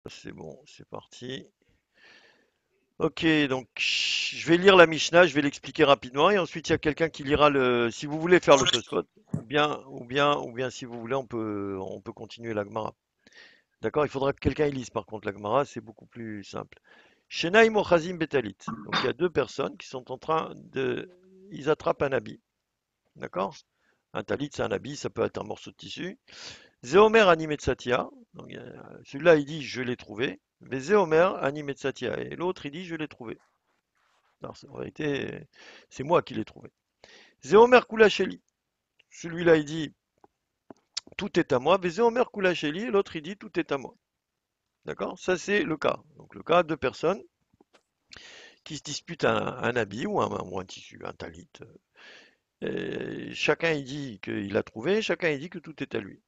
C'est bon, c'est parti. Ok, donc je vais lire la Mishnah, je vais l'expliquer rapidement et ensuite il y a quelqu'un qui lira le. Si vous voulez faire le Tosfot, ou bien si vous voulez, on peut continuer la Gemara. D'accord? Il faudra que quelqu'un y lise par contre la Gemara, c'est beaucoup plus simple. Shenaim Ochazim Betalit. Donc il y a deux personnes qui sont en train de. Ils attrapent un habit. D'accord? Un talit, c'est un habit, ça peut être un morceau de tissu. Zéomer Animetsatia. Donc, celui-là, il dit je l'ai trouvé. Mais Zéomer Animetsatia. Et l'autre, il dit je l'ai trouvé. Alors, en réalité, c'est moi qui l'ai trouvé. Zéomer Koulacheli. Celui-là, il dit tout est à moi. Mais Zéomer Koulacheli. Et l'autre, il dit tout est à moi. D'accord? Ça, c'est le cas. Donc, le cas de personnes qui se disputent un habit ou un tissu, un talit. Et chacun, il dit qu'il a trouvé. Chacun, il dit que tout est à lui.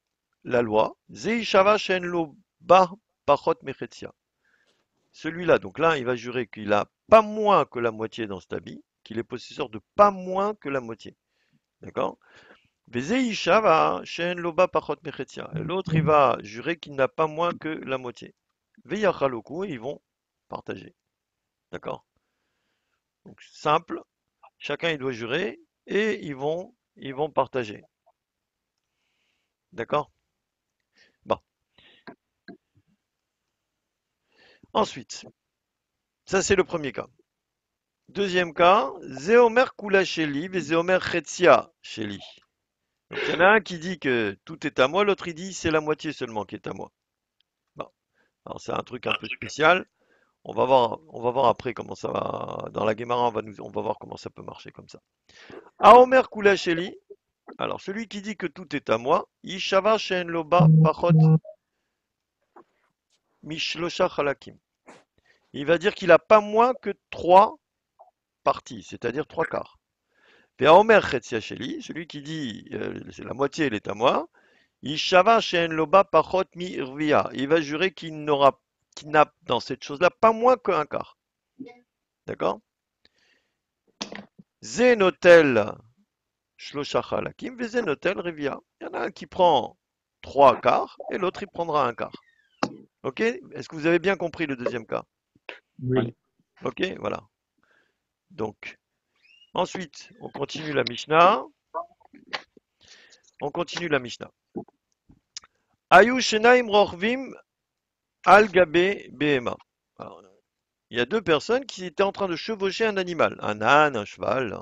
La loi. Zeishava Shen Lo Ba Pachot Mechetsia. Celui-là, donc là, il va jurer qu'il a pas moins que la moitié dans cet habit, qu'il est possesseur de pas moins que la moitié. D'accord? Vezeisha va shen loba pachot mechetia. Et l'autre, il va jurer qu'il n'a pas moins que la moitié. Veyachaloku, et ils vont partager. D'accord? Donc simple, chacun il doit jurer et ils vont partager. D'accord? Bon. Ensuite, ça c'est le premier cas. Deuxième cas, Zeomer kula sheli ve Zeomer chetia sheli. Donc il y en a un qui dit que tout est à moi, l'autre il dit c'est la moitié seulement qui est à moi. Bon, alors c'est un truc un peu spécial. On va voir après comment ça va. Dans la Guémara, on va voir comment ça peut marcher comme ça. Aomer Koulacheli, alors celui qui dit que tout est à moi, Ishava Shen Loba Pachot Mishlosha Chalakim. Il va dire qu'il a pas moins que trois parties, c'est-à-dire trois quarts. Et Aomer Chetziacheli, celui qui dit c'est la moitié, elle est à moi, Ishava Shen Loba Pachot Mi Irvia. Il va jurer qu'il n'a dans cette chose-là pas moins qu'un quart. D'accord? Zenotel Shlosha Chalakim, Vezenotel Rivia. Il y en a un qui prend trois quarts et l'autre il prendra un quart. Ok? Est-ce que vous avez bien compris le deuxième cas? Oui. Ok, voilà. Donc, ensuite, on continue la Mishnah. On continue la Mishnah. Ayu Shenaim Rochvim Al Gabe Behema. Alors, il y a deux personnes qui étaient en train de chevaucher un animal, un âne, un cheval.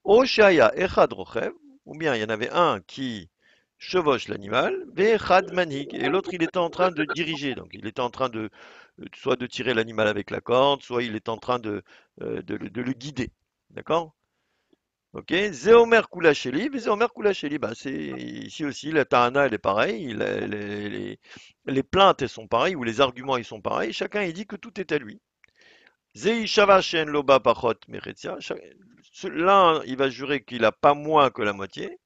Oshaya Echad Rochev, ou bien il y en avait un qui chevauche l'animal, Vechad Manig, et l'autre il était en train de diriger, donc il était en train de soit de tirer l'animal avec la corde, soit il est en train de le guider. D'accord? Ok, Zéomer Koulacheli, mais Zéomer Koulacheli, bah c'est ici aussi, la Tahana elle est pareille, les plaintes elles sont pareilles, ou les arguments ils sont pareils, chacun il dit que tout est à lui. Zeishava Shen Loba Pachot Mechetia, l'un il va jurer qu'il a pas moins que la moitié,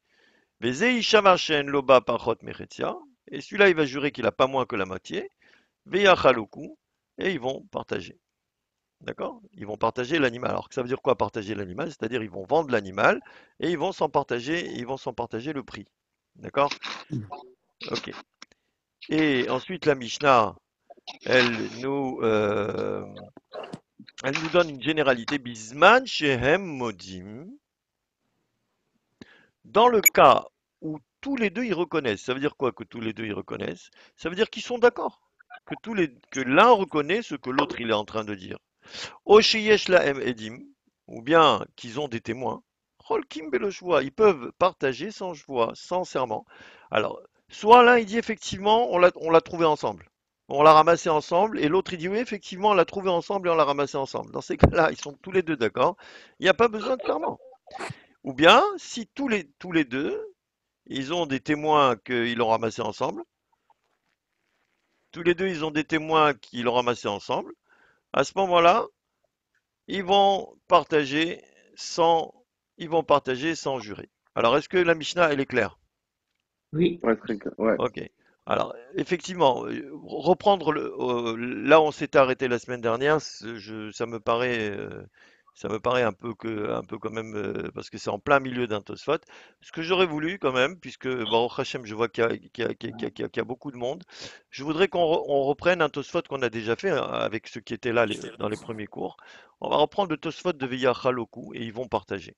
mais Zeishava Shen Loba Pachot Mechetia, et celui-là il va jurer qu'il a pas moins que la moitié, Veyachaloku, et ils vont partager. D'accord? Ils vont partager l'animal. Alors, ça veut dire quoi partager l'animal? C'est-à-dire ils vont vendre l'animal et ils vont s'en partager le prix. D'accord? Ok. Et ensuite, la Mishnah, elle nous, euh, elle nous donne une généralité. Bisman shehem modim. Dans le cas où tous les deux ils reconnaissent, ça veut dire quoi que tous les deux ils reconnaissent? Ça veut dire qu'ils sont d'accord. Que l'un reconnaît ce que l'autre il est en train de dire. Oshiyesh lahem edim, ou bien qu'ils ont des témoins. Holkim beloshvoa, ils peuvent partager sans joie, sans serment. Alors, soit l'un il dit effectivement on l'a trouvé ensemble. On l'a ramassé ensemble, et l'autre il dit oui, effectivement, on l'a trouvé ensemble et on l'a ramassé ensemble. Dans ces cas-là, ils sont tous les deux d'accord. Il n'y a pas besoin de serment. Ou bien, si tous les deux, ils ont des témoins qu'ils l'ont ramassé ensemble, tous les deux, ils ont des témoins qui l'ont ramassé ensemble, à ce moment-là, ils vont partager sans, ils vont partager sans jurer. Alors, est-ce que la Mishnah, elle est claire? Oui. Ouais, très clair. Ouais. Ok. Alors, effectivement, reprendre là où on s'était arrêté la semaine dernière, ça me paraît, Ça me paraît un peu quand même, parce que c'est en plein milieu d'un Tosfot. Ce que j'aurais voulu quand même, puisque Baruch Hashem, je vois qu'il y a beaucoup de monde, je voudrais on reprenne un Tosfot qu'on a déjà fait, hein, avec ceux qui étaient là dans les premiers cours. On va reprendre le Tosfot de Veillach Haloku et ils vont partager.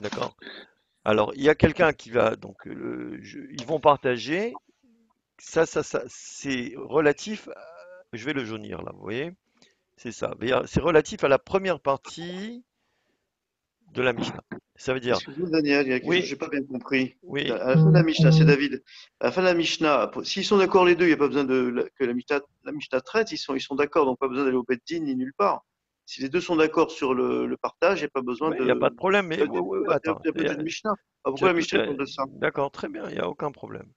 D'accord? Alors, il y a quelqu'un qui va, donc, ils vont partager. Ça, c'est relatif, je vais le jaunir là, vous voyez? C'est ça. C'est relatif à la première partie de la Mishnah. Ça veut dire, Excuse-moi, Daniel, il y a quelque chose que oui, j'ai pas bien compris. oui, À la fin de la Mishnah, c'est David. À la fin de la Mishnah, s'ils sont d'accord les deux, il n'y a pas besoin que la Mishnah traite, ils sont d'accord, donc pas besoin d'aller au Beth Din ni nulle part. Si les deux sont d'accord sur le partage, il n'y a pas besoin oui, il n'y a pas de. de problème, mais attends, Il y a pas besoin de Mishnah. Ah, tu as pourquoi la tout Mishnah parle de ça? d'accord, très bien, il n'y a aucun problème.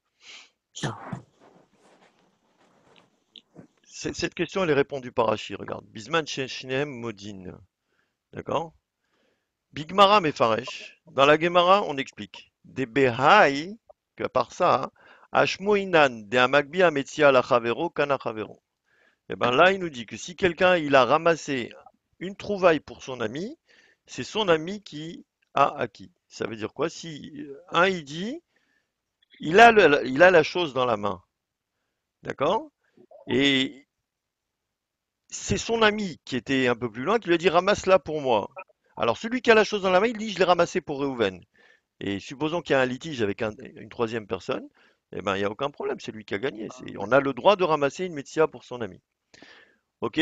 Cette question, elle est répondue par Rashi, regarde. Bisman Sheshneem Modin, d'accord? Bigmara Mefaresh. Dans la Gemara, on explique. Des Behai, que par ça, hein, Ashmoinan, de Amagbi Ametia la Chavero, Kana Chavero. Et ben là, il nous dit que si quelqu'un il a ramassé une trouvaille pour son ami, c'est son ami qui a acquis. Ça veut dire quoi? Si un il dit, il a la chose dans la main, d'accord? Et c'est son ami qui était un peu plus loin qui lui a dit ramasse-la pour moi. Alors celui qui a la chose dans la main, il dit je l'ai ramassé pour Réhouven. Et supposons qu'il y a un litige avec une troisième personne, eh ben il n'y a aucun problème, c'est lui qui a gagné. On a le droit de ramasser une métia pour son ami. Ok?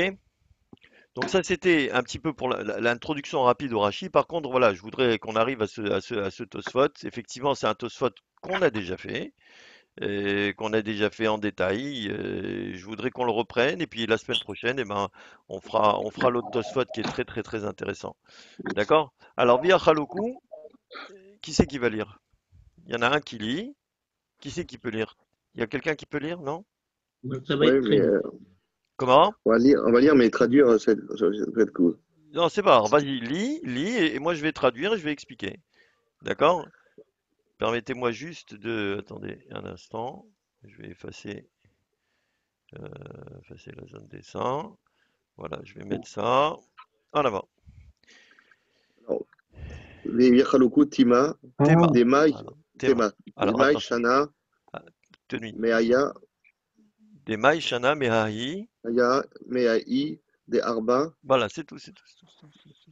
Donc ça, c'était un petit peu pour l'introduction rapide au Rashi. Par contre, voilà, je voudrais qu'on arrive à ce Tosfot. Effectivement, c'est un Tosfot qu'on a déjà fait, qu'on a déjà fait en détail. Je voudrais qu'on le reprenne. Et puis la semaine prochaine, eh ben, on fera l'autre Tosfot qui est très très très intéressant. D'accord? Alors, via Chaloku, qui c'est qui va lire? Il y en a un qui lit. Qui c'est qui peut lire? Il y a quelqu'un qui peut lire, non? Ça va Oui, être mais très long. Comment? on va lire, mais traduire, ça va être cool. Non, c'est pas grave. Vas-y, lis, et moi je vais traduire et je vais expliquer. D'accord? Permettez-moi juste de... Attendez un instant. Je vais effacer la zone dessin. Voilà, je vais mettre ça en avant. Alors, les Yachaloku, Tima, Théma. Demai, Alors, théma. Tema, Alors, Demai, attention. Shana, Ah, tenue. Meaya, Demai, Shana, Mehahi. Aya, Meai, De Arba, Voilà, c'est tout, c'est tout, c'est tout, c'est tout, c'est tout.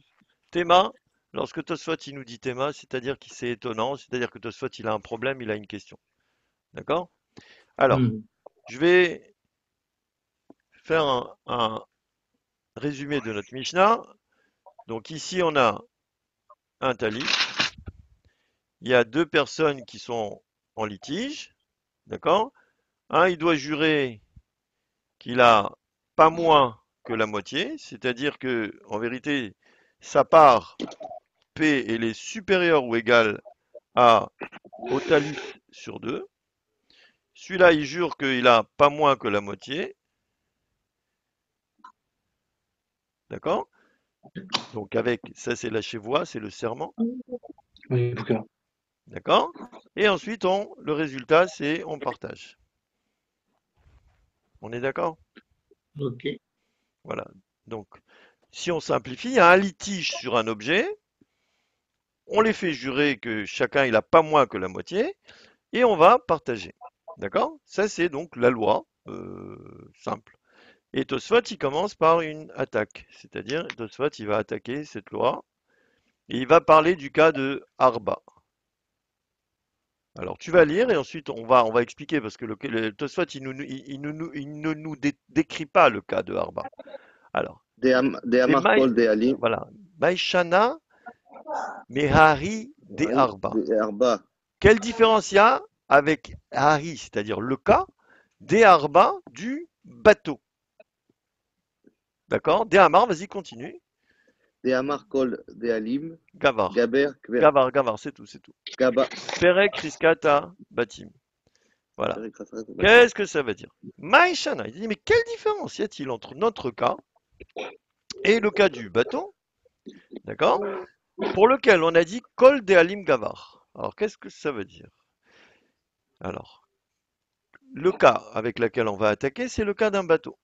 Théma, lorsque Tosfot il nous dit théma, c'est-à-dire qu'il c'est étonnant, c'est-à-dire que Tosfot il a un problème, il a une question. D'accord? Alors, Hmm. je vais faire un résumé de notre Mishnah. Donc ici, on a un talit. Il y a deux personnes qui sont en litige. D'accord? Un, il doit jurer qu'il a pas moins que la moitié, c'est-à-dire que, en vérité, sa part P elle est supérieure ou égale au talus sur 2. Celui-là, il jure qu'il a pas moins que la moitié. D'accord? Donc avec, ça c'est la chevoie, c'est le serment. Oui, d'accord. D'accord? Et ensuite, le résultat, c'est on partage. On est d'accord? Ok. Voilà. Donc, si on simplifie, il y a un litige sur un objet, on les fait jurer que chacun il a pas moins que la moitié, et on va partager. D'accord? Ça, c'est donc la loi simple. Et Tosfot, il commence par une attaque. C'est-à-dire, Tosfot, il va attaquer cette loi, et il va parler du cas de Arba. Alors, tu vas lire et ensuite on va expliquer parce que le Tosfot, il ne nous décrit pas le cas de Arba. Alors, De des Amar maï, Kol, De Alim, voilà, Maïshana Mehari de Arba. De Arba, Quelle différence il y a avec Hari, c'est-à-dire le cas, des Arba du bateau? D'accord? Des Amar, vas-y, continue. De Amar Kol, De Alim, Gavar. Gaber, Kver, Gavar, c'est tout, c'est tout. Gaba, Perek Riskata Batim. Voilà. Perek, Rafat, Batim. Qu'est-ce que ça veut dire? Maïshana, il dit, mais quelle différence y a-t-il entre notre cas et le cas du bateau? D'accord? Pour lequel on a dit Kol de Alim Gavar. Alors, qu'est-ce que ça veut dire? Alors, le cas avec lequel on va attaquer, c'est le cas d'un bateau.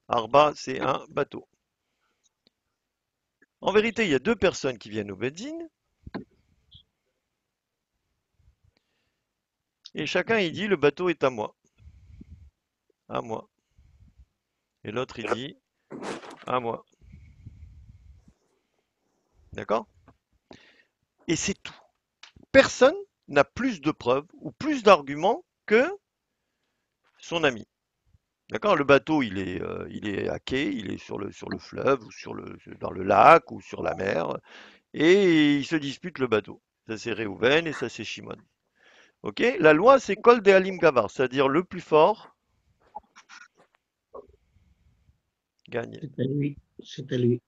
Arba, c'est un bateau. En vérité, il y a deux personnes qui viennent au Beddin, et chacun il dit le bateau est à moi. À moi. Et l'autre il dit à moi. D'accord? Et c'est tout. Personne n'a plus de preuves ou plus d'arguments que son ami. D'accord? Le bateau, il est à quai, il est sur le fleuve ou dans le lac ou sur la mer, et ils se disputent le bateau. Ça c'est Réhouven et ça c'est Shimon. Ok? La loi c'est Kol de Halim Gavar, c'est-à-dire le plus fort gagne. C'est à lui. C'est à lui.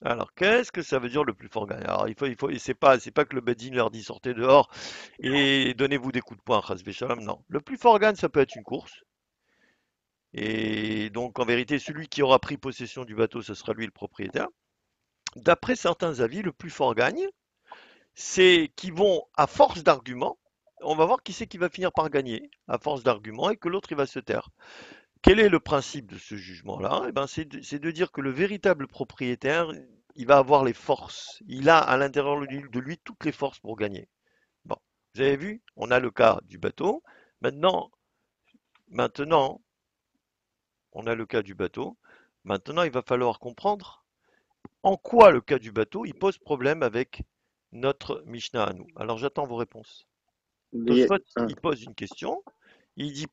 Alors qu'est-ce que ça veut dire le plus fort gagne? Alors et c'est pas que le Bedin leur dit sortez dehors et donnez-vous des coups de poing, Chas Shalom, non. Le plus fort gagne, ça peut être une course. Et donc, en vérité, celui qui aura pris possession du bateau, ce sera lui le propriétaire. D'après certains avis, le plus fort gagne. C'est qu'ils vont, à force d'arguments, on va voir qui c'est qui va finir par gagner, à force d'arguments, et que l'autre, il va se taire. Quel est le principe de ce jugement-là? Eh ben, c'est de dire que le véritable propriétaire, il va avoir les forces. Il a à l'intérieur de lui toutes les forces pour gagner. Bon, vous avez vu, on a le cas du bateau. Maintenant, on a le cas du bateau. Maintenant, il va falloir comprendre en quoi le cas du bateau, il pose problème avec notre Mishnah à nous. Alors, j'attends vos réponses. Mais, Tosfot, ah, il pose une question. Il dit,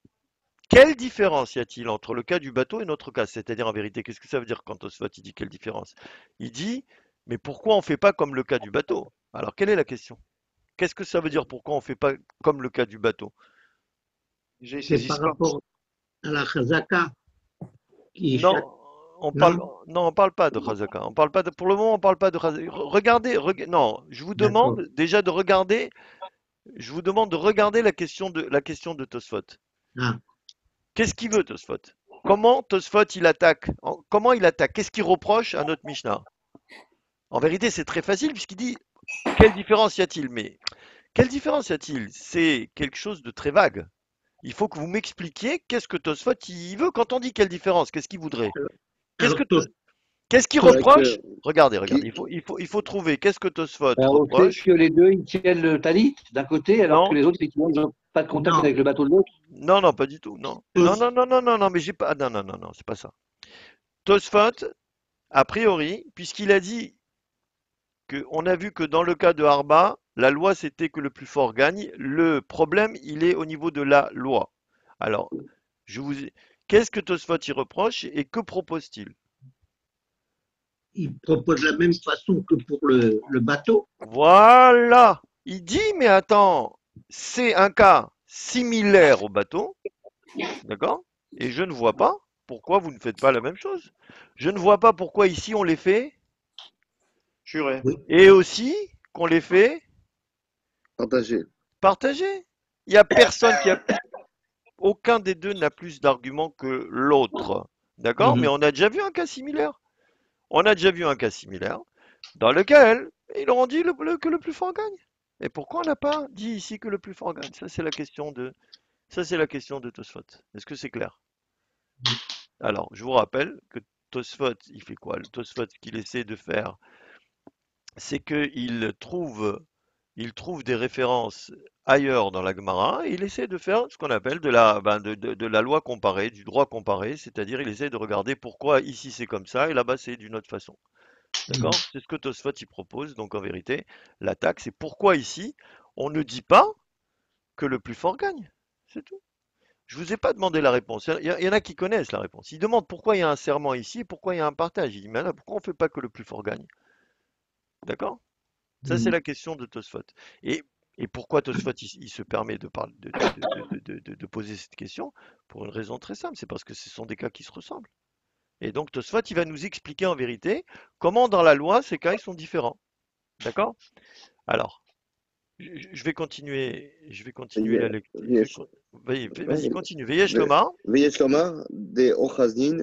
quelle différence y a-t-il entre le cas du bateau et notre cas? C'est-à-dire, en vérité, qu'est-ce que ça veut dire quand Tosfot, il dit quelle différence? Il dit, mais pourquoi on ne fait pas comme le cas du bateau? Alors, quelle est la question? Qu'est-ce que ça veut dire pourquoi on ne fait pas comme le cas du bateau? Déjà, ils C'est par saisissent pas. rapport à la chazaka qui est chaque. Non, on parle, Non? non, on parle pas de Khazaka. On parle pas de, pour le moment, on parle pas de Khazaka. Regardez, non, je vous D'accord. demande déjà de regarder, je vous demande de regarder la question de Tosfot. Ah, Qu'est-ce qu'il veut, Tosfot? Comment Tosfot il attaque? Comment il attaque? Qu'est-ce qu'il reproche à notre Mishnah? En vérité, c'est très facile puisqu'il dit quelle différence y a-t-il? Mais quelle différence y a-t-il? C'est quelque chose de très vague. Il faut que vous m'expliquiez qu'est-ce que Tosfot il veut quand on dit quelle différence, qu'est-ce qu'il voudrait? Qu'est-ce alors, que qu'est-ce qu'il c'est vrai que reproche? Regardez, regardez, qui, il faut trouver qu'est-ce que Tosfot Ben, on sait reproche. que les deux, ils tiennent le talit d'un côté, alors que Non, les autres, effectivement, ils n'ont pas de contact non. avec le bateau de l'autre. non, non, pas du tout, non. Non, non, non, non, non, non, mais j'ai pas, non, non, non, non, c'est pas ça. Tosfot, a priori, puisqu'il a dit que, on a vu que dans le cas de Harba, la loi c'était que le plus fort gagne, le problème, il est au niveau de la loi. Alors, je vous, qu'est-ce que Tosfot y reproche et que propose-t-il? Il propose la même façon que pour le bateau. Voilà. Il dit, mais attends, c'est un cas similaire au bateau, d'accord? Et je ne vois pas pourquoi vous ne faites pas la même chose. Je ne vois pas pourquoi ici on les fait, Juré. Oui. et aussi qu'on les fait partagé. partager. Il n'y a personne qui a, aucun des deux n'a plus d'arguments que l'autre, d'accord? Mais Mhm. on a déjà vu un cas similaire. On a déjà vu un cas similaire dans lequel ils auront dit que le plus fort gagne. Et pourquoi on n'a pas dit ici que le plus fort gagne? Ça, c'est la question de Tosfot. Est-ce que c'est clair? Alors, je vous rappelle que Tosfot, il fait quoi? Le Tosfot, ce qu'il essaie de faire, c'est il trouve des références ailleurs dans la Gemara et il essaie de faire ce qu'on appelle de la loi comparée, du droit comparé, c'est-à-dire il essaie de regarder pourquoi ici c'est comme ça et là-bas c'est d'une autre façon. Mhm. D'accord? C'est ce que Tosfot y propose. Donc en vérité, l'attaque, c'est pourquoi ici on ne dit pas que le plus fort gagne. C'est tout. Je vous ai pas demandé la réponse. Il y en a qui connaissent la réponse. Ils demandent pourquoi il y a un serment ici et pourquoi il y a un partage. Il dit, mais là, pourquoi on ne fait pas que le plus fort gagne? D'accord? Ça, c'est Mhm. la question de Tosfot. Et, et pourquoi Tosfot, il se permet de, parler, de poser cette question? Pour une raison très simple, c'est parce que ce sont des cas qui se ressemblent. Et donc Tosfot, il va nous expliquer en vérité comment dans la loi, ces cas, ils sont différents. D'accord? Alors, je vais continuer la lecture. Vas-y, continue. Veyesh Lomar. ויש לומר, דאוחזין,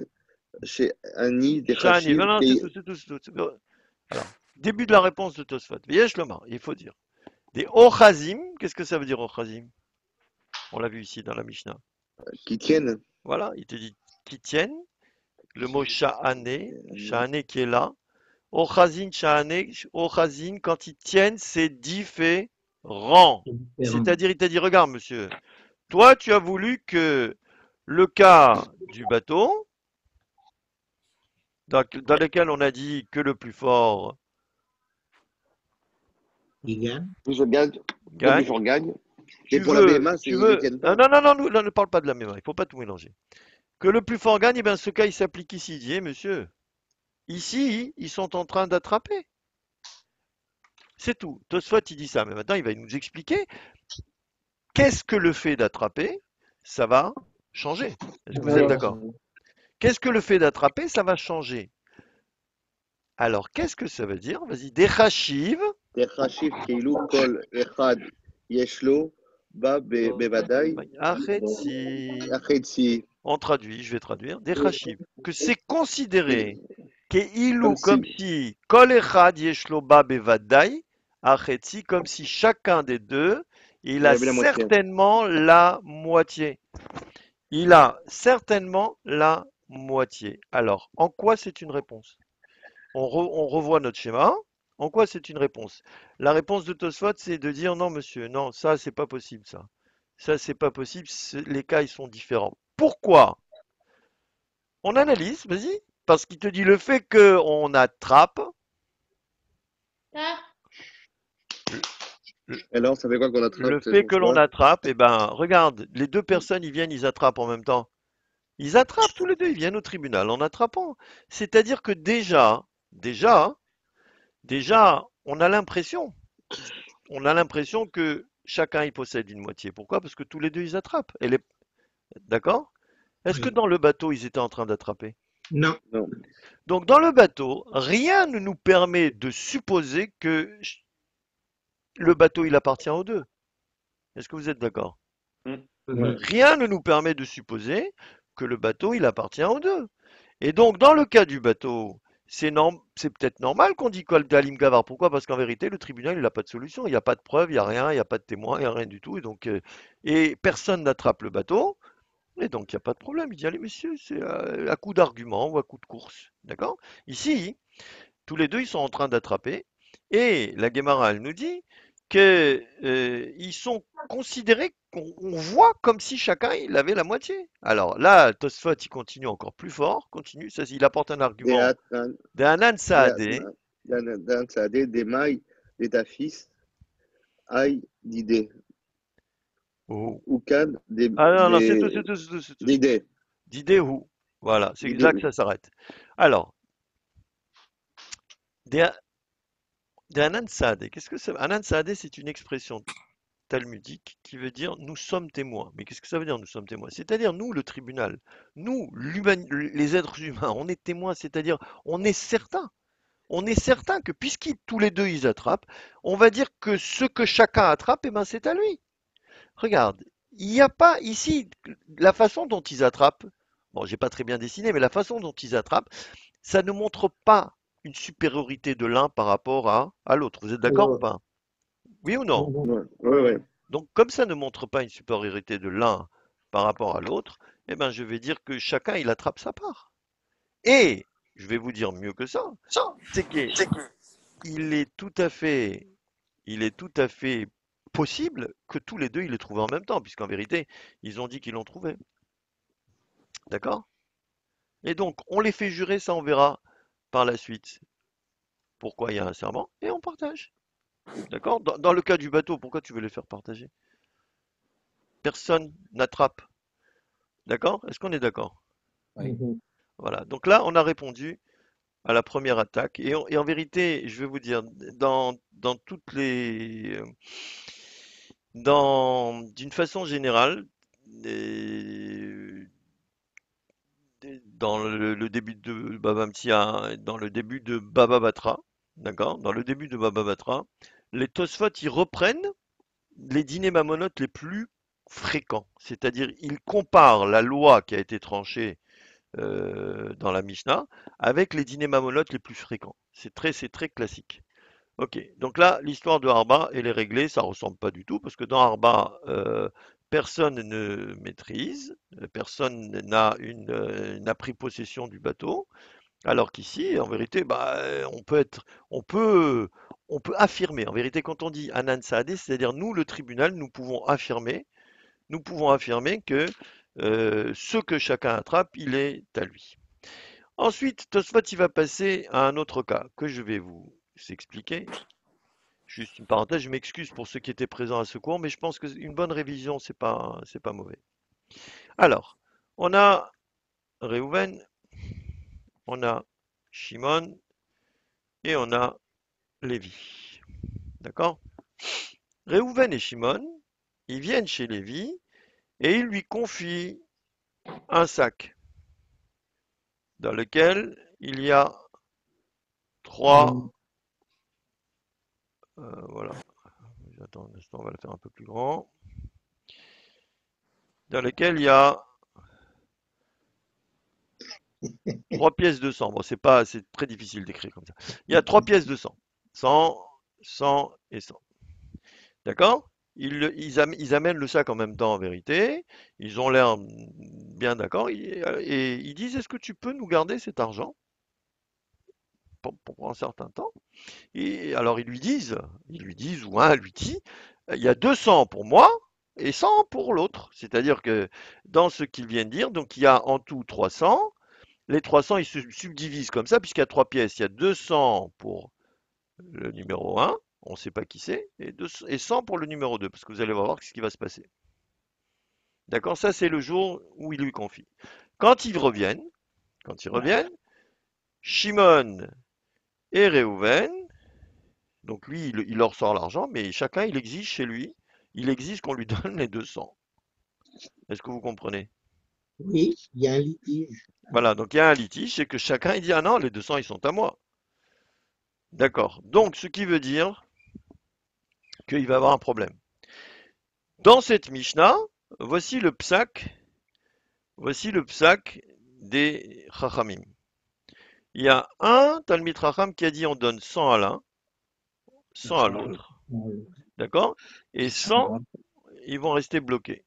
שאני Shani. דחשיב, Non, non, c'est tout, c'est tout, c'est tout. Alors, début de la réponse de Tosfot. Veyesh Lomar, il faut dire. Des Ochazim, qu'est-ce que ça veut dire Ochazim? On l'a vu ici dans la Mishnah. qui tiennent, Voilà, il te dit qui tiennent. Le mot Sha'ané qui est là. Ochazin Shahane, Ochazin, quand ils tiennent, c'est différent. C'est-à-dire, il t'a dit, regarde, monsieur, toi, tu as voulu que le cas du bateau, dans lequel on a dit que le plus fort Il gagne. Je gagne. Le plus gagne, fort gagne. tu Et pour la veux, BMA, tu ils ne veux, tiennent ah, pas. non, non, non, là, ne parle pas de la même, il faut pas tout mélanger. Que le plus fort gagne, eh bien, ce cas, il s'applique ici. Il dit, eh, monsieur, ici, ils sont en train d'attraper. C'est tout. Tosfot, il dit ça, mais maintenant, il va nous expliquer qu'est-ce que le fait d'attraper, ça va changer. Est-ce que vous êtes Alors, d'accord? Qu'est-ce que le fait d'attraper, ça va changer? Alors, qu'est-ce que ça veut dire? Vas-y, Dechashiv. תחשיב כאילו כל אחד יש לו בה בוודאי Achetzi. החצי, On traduit, je vais traduire. Dechashiv. Que c'est considéré comme Ke'ilu, comme si, si Kol Echad Yeshlo Ba Bevadai, Achetzi, comme si chacun des deux, il il a avait la moitié. certainement la moitié. Il a certainement la moitié. Alors, en quoi c'est une réponse? On revoit notre schéma. En quoi c'est une réponse? La réponse de Tosfot, c'est de dire non, monsieur, non, ça, c'est pas possible, ça. Ça, c'est pas possible. Les cas, ils sont différents. Pourquoi? On analyse, vas-y. Parce qu'il te dit le fait qu'on attrape, Et alors, ça fait quoi qu'on attrape? le Ça fait change que l'on quoi? attrape, eh ben, regarde, les deux personnes, ils viennent, ils attrapent en même temps. Ils attrapent tous les deux, ils viennent au tribunal en attrapant. C'est-à-dire que déjà, on a l'impression que chacun y possède une moitié. Pourquoi? Parce que tous les deux, ils attrapent. D'accord? Est-ce que Oui. dans le bateau, ils étaient en train d'attraper? Non. Non. Donc, dans le bateau, rien ne nous permet de supposer que le bateau, il appartient aux deux. Est-ce que vous êtes d'accord? Ouais. Rien ne nous permet de supposer que le bateau, il appartient aux deux. Et donc, dans le cas du bateau, c'est peut-être normal qu'on dit Kol Dalim Gavar. Pourquoi? Parce qu'en vérité, le tribunal, il n'a pas de solution. Il n'y a pas de preuve, il n'y a rien, il n'y a pas de témoin, il n'y a rien du tout. Et personne n'attrape le bateau. Et donc, il n'y a pas de problème. Il dit, allez, messieurs, c'est à coup d'argument ou à coup de course. D'accord? Ici, tous les deux, ils sont en train d'attraper. Et la Guémara, elle nous dit qu'ils sont considérés, qu'on voit comme si chacun il avait la moitié. Alors là, Tosfot, il continue encore plus fort, continue, ça, il apporte un argument דעתן, d'Anan Saadé. דעתן צעדי דמאי דתפיס אי דידי, Oh. וכאן Ah non, non, c'est tout, c'est tout, c'est tout, c'est tout. דידי, D'idée où? Voilà, c'est דידי là que ça s'arrête. Alors, d'Anan Saadé, qu'est-ce que ça veut? Anan Saadé, c'est une expression talmudique qui veut dire nous sommes témoins. Mais qu'est-ce que ça veut dire nous sommes témoins? C'est-à-dire nous, le tribunal, nous, les êtres humains, on est témoins, c'est-à-dire on est certain. On est certain que puisqu'ils tous les deux ils attrapent, on va dire que ce que chacun attrape, eh ben, c'est à lui. Regarde, il n'y a pas ici la façon dont ils attrapent. Bon, j'ai pas très bien dessiné, mais la façon dont ils attrapent, ça ne montre pas une supériorité de l'un par rapport à l'autre. Vous êtes d'accord ou pas? Oui ou non? Ouais, ouais, ouais. Donc, comme ça ne montre pas une supériorité de l'un par rapport à l'autre, eh ben, je vais dire que chacun, il attrape sa part. Et, je vais vous dire mieux que ça, c'est qu'il est tout à fait, il est tout à fait possible que tous les deux, ils l'aient trouvé en même temps, puisqu'en vérité, ils ont dit qu'ils l'ont trouvé. D'accord? Et donc, on les fait jurer, ça, on verra par la suite pourquoi il y a un serment, et on partage. D'accord? Dans le cas du bateau, pourquoi tu veux les faire partager? Personne n'attrape. D'accord? Est-ce qu'on est d'accord? Oui. Voilà. Donc là, on a répondu à la première attaque. Et en vérité, je vais vous dire, dans toutes les, d'une façon générale, euh, dans le début de Baba Mtia, dans le début de Baba Batra, d'accord? Dans le début de Baba Batra, les Tosfot, ils reprennent les dîners mamonotes les plus fréquents. C'est-à-dire, ils comparent la loi qui a été tranchée dans la Mishnah avec les dîners mamonotes les plus fréquents. C'est très classique. Ok, donc là, l'histoire de Arba, elle est réglée, ça ressemble pas du tout, parce que dans Arba, personne ne maîtrise, personne n'a pris possession du bateau, Alors qu'ici, en vérité, bah, on peut, on peut affirmer. En vérité, quand on dit Anan Saadé, c'est-à-dire nous, le tribunal, nous pouvons affirmer que ce que chacun attrape, il est à lui. Ensuite, Tosfot, il va passer à un autre cas que je vais vous expliquer. Juste une parenthèse, je m'excuse pour ceux qui étaient présents à ce cours, mais je pense qu'une bonne révision, c'est pas mauvais. Alors, on a Réhouven, on a Shimon et on a Lévi. D'accord? Réhouven et Shimon, ils viennent chez Lévi et ils lui confient un sac dans lequel il y a trois. Voilà. Attends un instant, on va le faire un peu plus grand. Dans lequel il y a 3 pièces de sang. Bon, c'est très difficile d'écrire comme ça. Il y a 3 pièces de sang. 100, 100 et 100. D'accord? Ils amènent le sac en même temps, en vérité. Ils ont l'air bien d'accord. Et ils disent, est-ce que tu peux nous garder cet argent pour un certain temps? Et alors ils lui disent, ou un lui dit, il y a 200 pour moi et 100 pour l'autre. C'est-à-dire que dans ce qu'ils viennent dire, donc il y a en tout 300. Les 300, ils se subdivisent comme ça, puisqu'il y a 3 pièces. Il y a 200 pour le numéro 1, on ne sait pas qui c'est, et 100 pour le numéro 2, parce que vous allez voir ce qui va se passer. D'accord? Ça, c'est le jour où ils lui confient. Quand ils reviennent, Shimon et Réhouven, donc lui, il leur sort l'argent, mais chacun, il exige chez lui, il exige qu'on lui donne les 200. Est-ce que vous comprenez? Oui, il y a un litige. Voilà, donc il y a un litige, c'est que chacun, il dit, ah non, les 200, ils sont à moi. D'accord. Donc, ce qui veut dire qu'il va y avoir un problème. Dans cette Mishnah, voici le psak, des Chachamim. Il y a un Talmid Chacham qui a dit on donne 100 à l'un, 100 à l'autre. D'accord? Et 100, ils vont rester bloqués.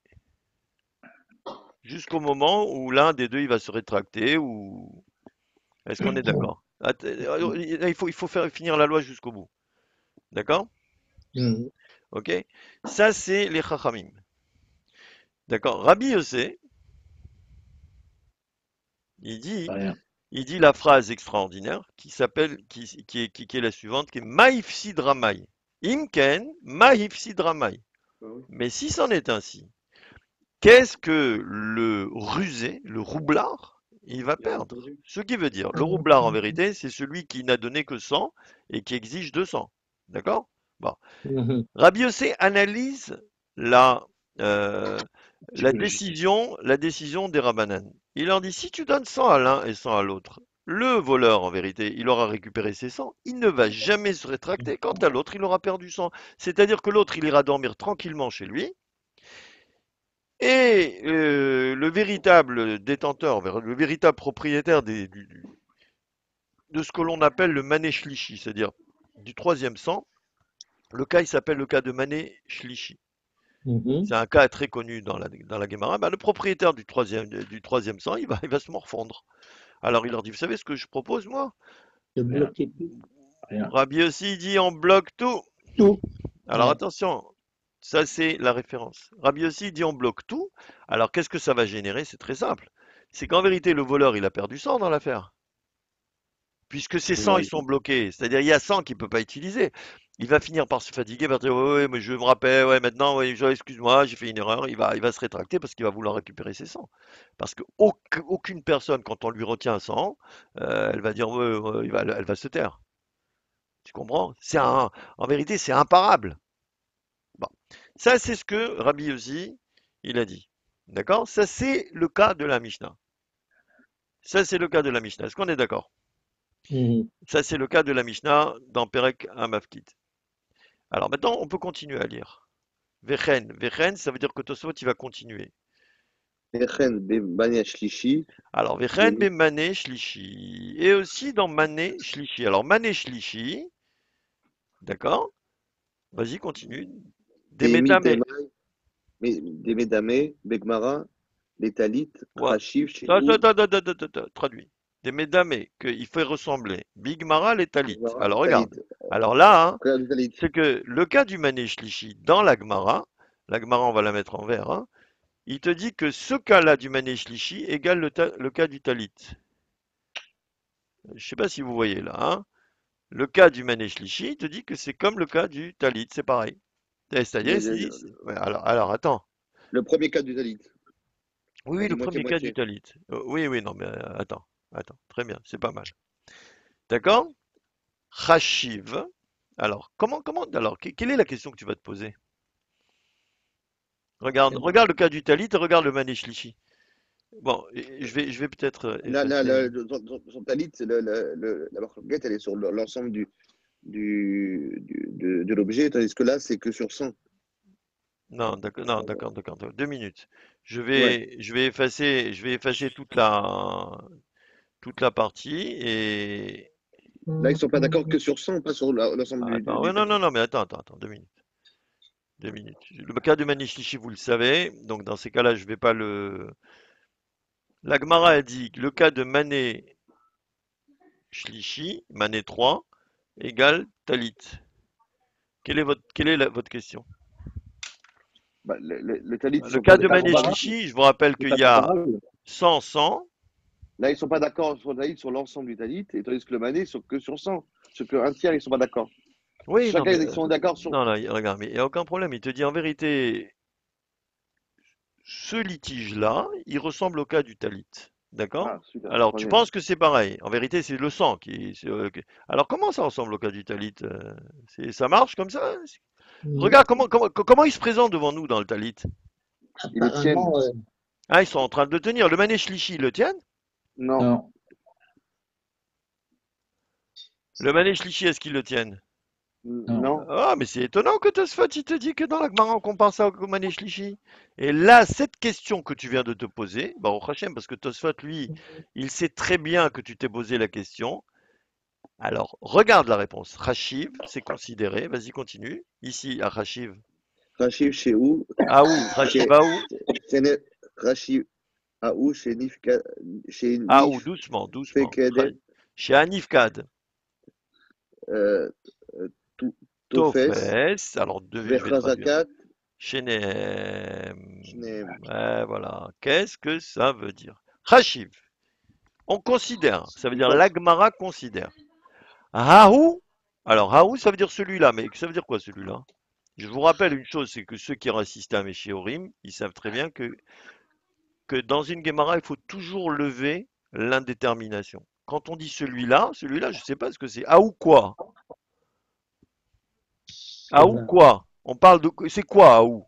Jusqu'au moment où l'un des deux il va se rétracter ou. Est-ce qu'on est d'accord? Il faut faire finir la loi jusqu'au bout. D'accord? Mhm. Ok? Ça, c'est les Chachamim. D'accord? Rabbi Yossé, il dit, Rien. il dit la phrase extraordinaire qui s'appelle, qui est la suivante, qui est Maïf Sidramai. Imken, Maïf Sidramai. Mais si c'en est ainsi, qu'est-ce que le rusé, le roublard, il va perdre? Ce qui veut dire, le roublard en vérité, c'est celui qui n'a donné que 100 et qui exige 200. D'accord? Bon. Mhm. Rabbi Yossé analyse la, euh, Psychologie. la décision des Rabbanan. Il leur dit, si tu donnes 100 à l'un et 100 à l'autre, le voleur, en vérité, il aura récupéré ses 100, il ne va jamais se rétracter. Quant à l'autre, il aura perdu 100. C'est-à-dire que l'autre, il ira dormir tranquillement chez lui, et le véritable détenteur, le véritable propriétaire de ce que l'on appelle le mané shlishi, c'est-à-dire du troisième 100, le cas, il s'appelle le cas de mané shlishi. Mhm. C'est un cas très connu dans la Guémara. Bah, le propriétaire du troisième sang, il va se morfondre. Alors il leur dit, vous savez ce que je propose, moi? De Rien. bloquer tout. Rien. Rabbi aussi dit, on bloque tout. Tout. Alors Ouais. attention, ça c'est la référence. Rabbi aussi dit, on bloque tout. Alors qu'est-ce que ça va générer? C'est très simple. C'est qu'en vérité, le voleur, il a perdu 100 dans l'affaire. Puisque ces 100, ils Oui. sont bloqués. C'est-à-dire, il y a 100 qu'il ne peut pas utiliser. Il va finir par se fatiguer, par dire, ouais, ouais, mais je me rappelle, ouais, maintenant, ouais, excuse-moi, j'ai fait une erreur. Il va se rétracter parce qu'il va vouloir récupérer ses 100. Parce qu'aucune personne, quand on lui retient 100, elle va dire, ouais, ouais, elle va se taire. Tu comprends? En vérité, c'est imparable. Bon. Ça, c'est ce que Rabbi Yossi, il a dit. D'accord? Ça, c'est le cas de la Mishnah. Ça, c'est le cas de la Mishnah. Est-ce qu'on est d'accord? Mhm. Ça, c'est le cas de la Mishnah dans Perek Hamavkit. Alors maintenant, on peut continuer à lire. Vechen, Vechen, ça veut dire que Tosfot, il va continuer. Echen bemania shlishi, Alors, Vechen, be Mané Shlishi. Et aussi dans Mané Shlishi. Alors, Mané Shlishi, d'accord? Vas-y, continue. Demi Demedame. demai, demedame, begmara, letalit, Ouais. rashiv, sheni, Traduis. Demedame, qu'il fait ressembler. Bigmara les talit. Gemara, Alors Talit. regarde. Alors là, hein, Couleur du Talit. c'est que le cas du Mané Shlishi dans la Gemara on va la mettre en vert, hein, il te dit que ce cas-là du Mané Shlishi égale le cas du Talit. Je ne sais pas si vous voyez là, hein. Le cas du Mané Shlishi, il te dit que c'est comme le cas du Talit, c'est pareil. C'est-à-dire, ouais, alors attends. Le premier cas du Talit. Oui, oui, Du le premier cas du moitié-moitié. Talit. Oui, oui, non, mais attends, très bien, c'est pas mal. D'accord? Chashiv. Alors, alors, quelle est la question que tu vas te poser? Regarde le cas du Talit et regarde le Mané Shlishi. Bon, et je vais peut-être Là, effacer. son Talit, c'est la marquette, elle est sur l'ensemble de l'objet, tandis que là, c'est que sur 100. Non, d'accord, non, d'accord, 2 minutes. Ouais. Je vais effacer toute la partie et Là, ils ne sont pas d'accord que sur 100, pas sur l'ensemble attends, du ouais, non, Talit. non, non, mais attends, 2 minutes. 2 minutes. Le cas de Manichlichi, vous le savez, donc dans ces cas-là, je vais pas le. La Gemara a dit que le cas de Mané Shlishi, Mané 3, égale Talit. Quelle est votre question? Bah, le Talit, ils Le sont pas cas de d'accord. Mané Shlishi, je vous rappelle C'est qu'il pas y a comparable. 100. Là, ils ne sont pas d'accord sur le Talit, sur l'ensemble du Talit, et tandis que le Mané, ils sont que sur 100. Sur qu'un tiers, ils ne sont pas d'accord. Oui, non, Chacun, mais ils sont d'accord sur. non, non, regarde, mais il n'y a aucun problème. Il te dit en vérité, ce litige-là, il ressemble au cas du Talit. D'accord? Ah, super, Alors, tu troisième. penses que c'est pareil. En vérité, c'est le sang Alors, comment ça ressemble au cas du Talit? Ça marche comme ça? Regarde comment il se présente devant nous dans le Talit. Ils le tiennent. Apparemment, Ah, ils sont en train de le tenir. Le Mané Shlishi, ils le tiennent? Non, Non. Le Mané Shlishi, est-ce qu'ils le tiennent? Non. non. Ah, mais c'est étonnant que Tosfot, il te dit que dans la Gemara, on compare ça au Mané Shlishi. Et là, cette question que tu viens de te poser, bah, au Hachem, parce que Tosfot, lui, il sait très bien que tu t'es posé la question. Alors, regarde la réponse. Rachiv, c'est considéré. Vas-y, continue. Ici, à Rachiv. Rachiv chez où? À où? Rachiv Chez à où? Rachiv à où? Chez Nifka, chez À où? Nif Doucement, doucement. Fekedet, Chez Anifkad. euh, tout Tofes, Tofes. Alors, je vais traduire. Vechazakat, Shenem. Shneem. Ouais, voilà. Qu'est-ce que ça veut dire? Rachiv. On considère. Ça veut dire Quoi? l'Agmara considère. Haou. Alors, Haou, ça veut dire celui-là. Mais ça veut dire quoi celui-là? Je vous rappelle une chose, c'est que ceux qui ont assisté à mes shiurim, ils savent très bien que dans une Gemara, il faut toujours lever l'indétermination. Quand on dit celui-là, je ne sais pas ce que c'est. Ah ou quoi? Ah ou quoi? On parle de. C'est quoi Aou?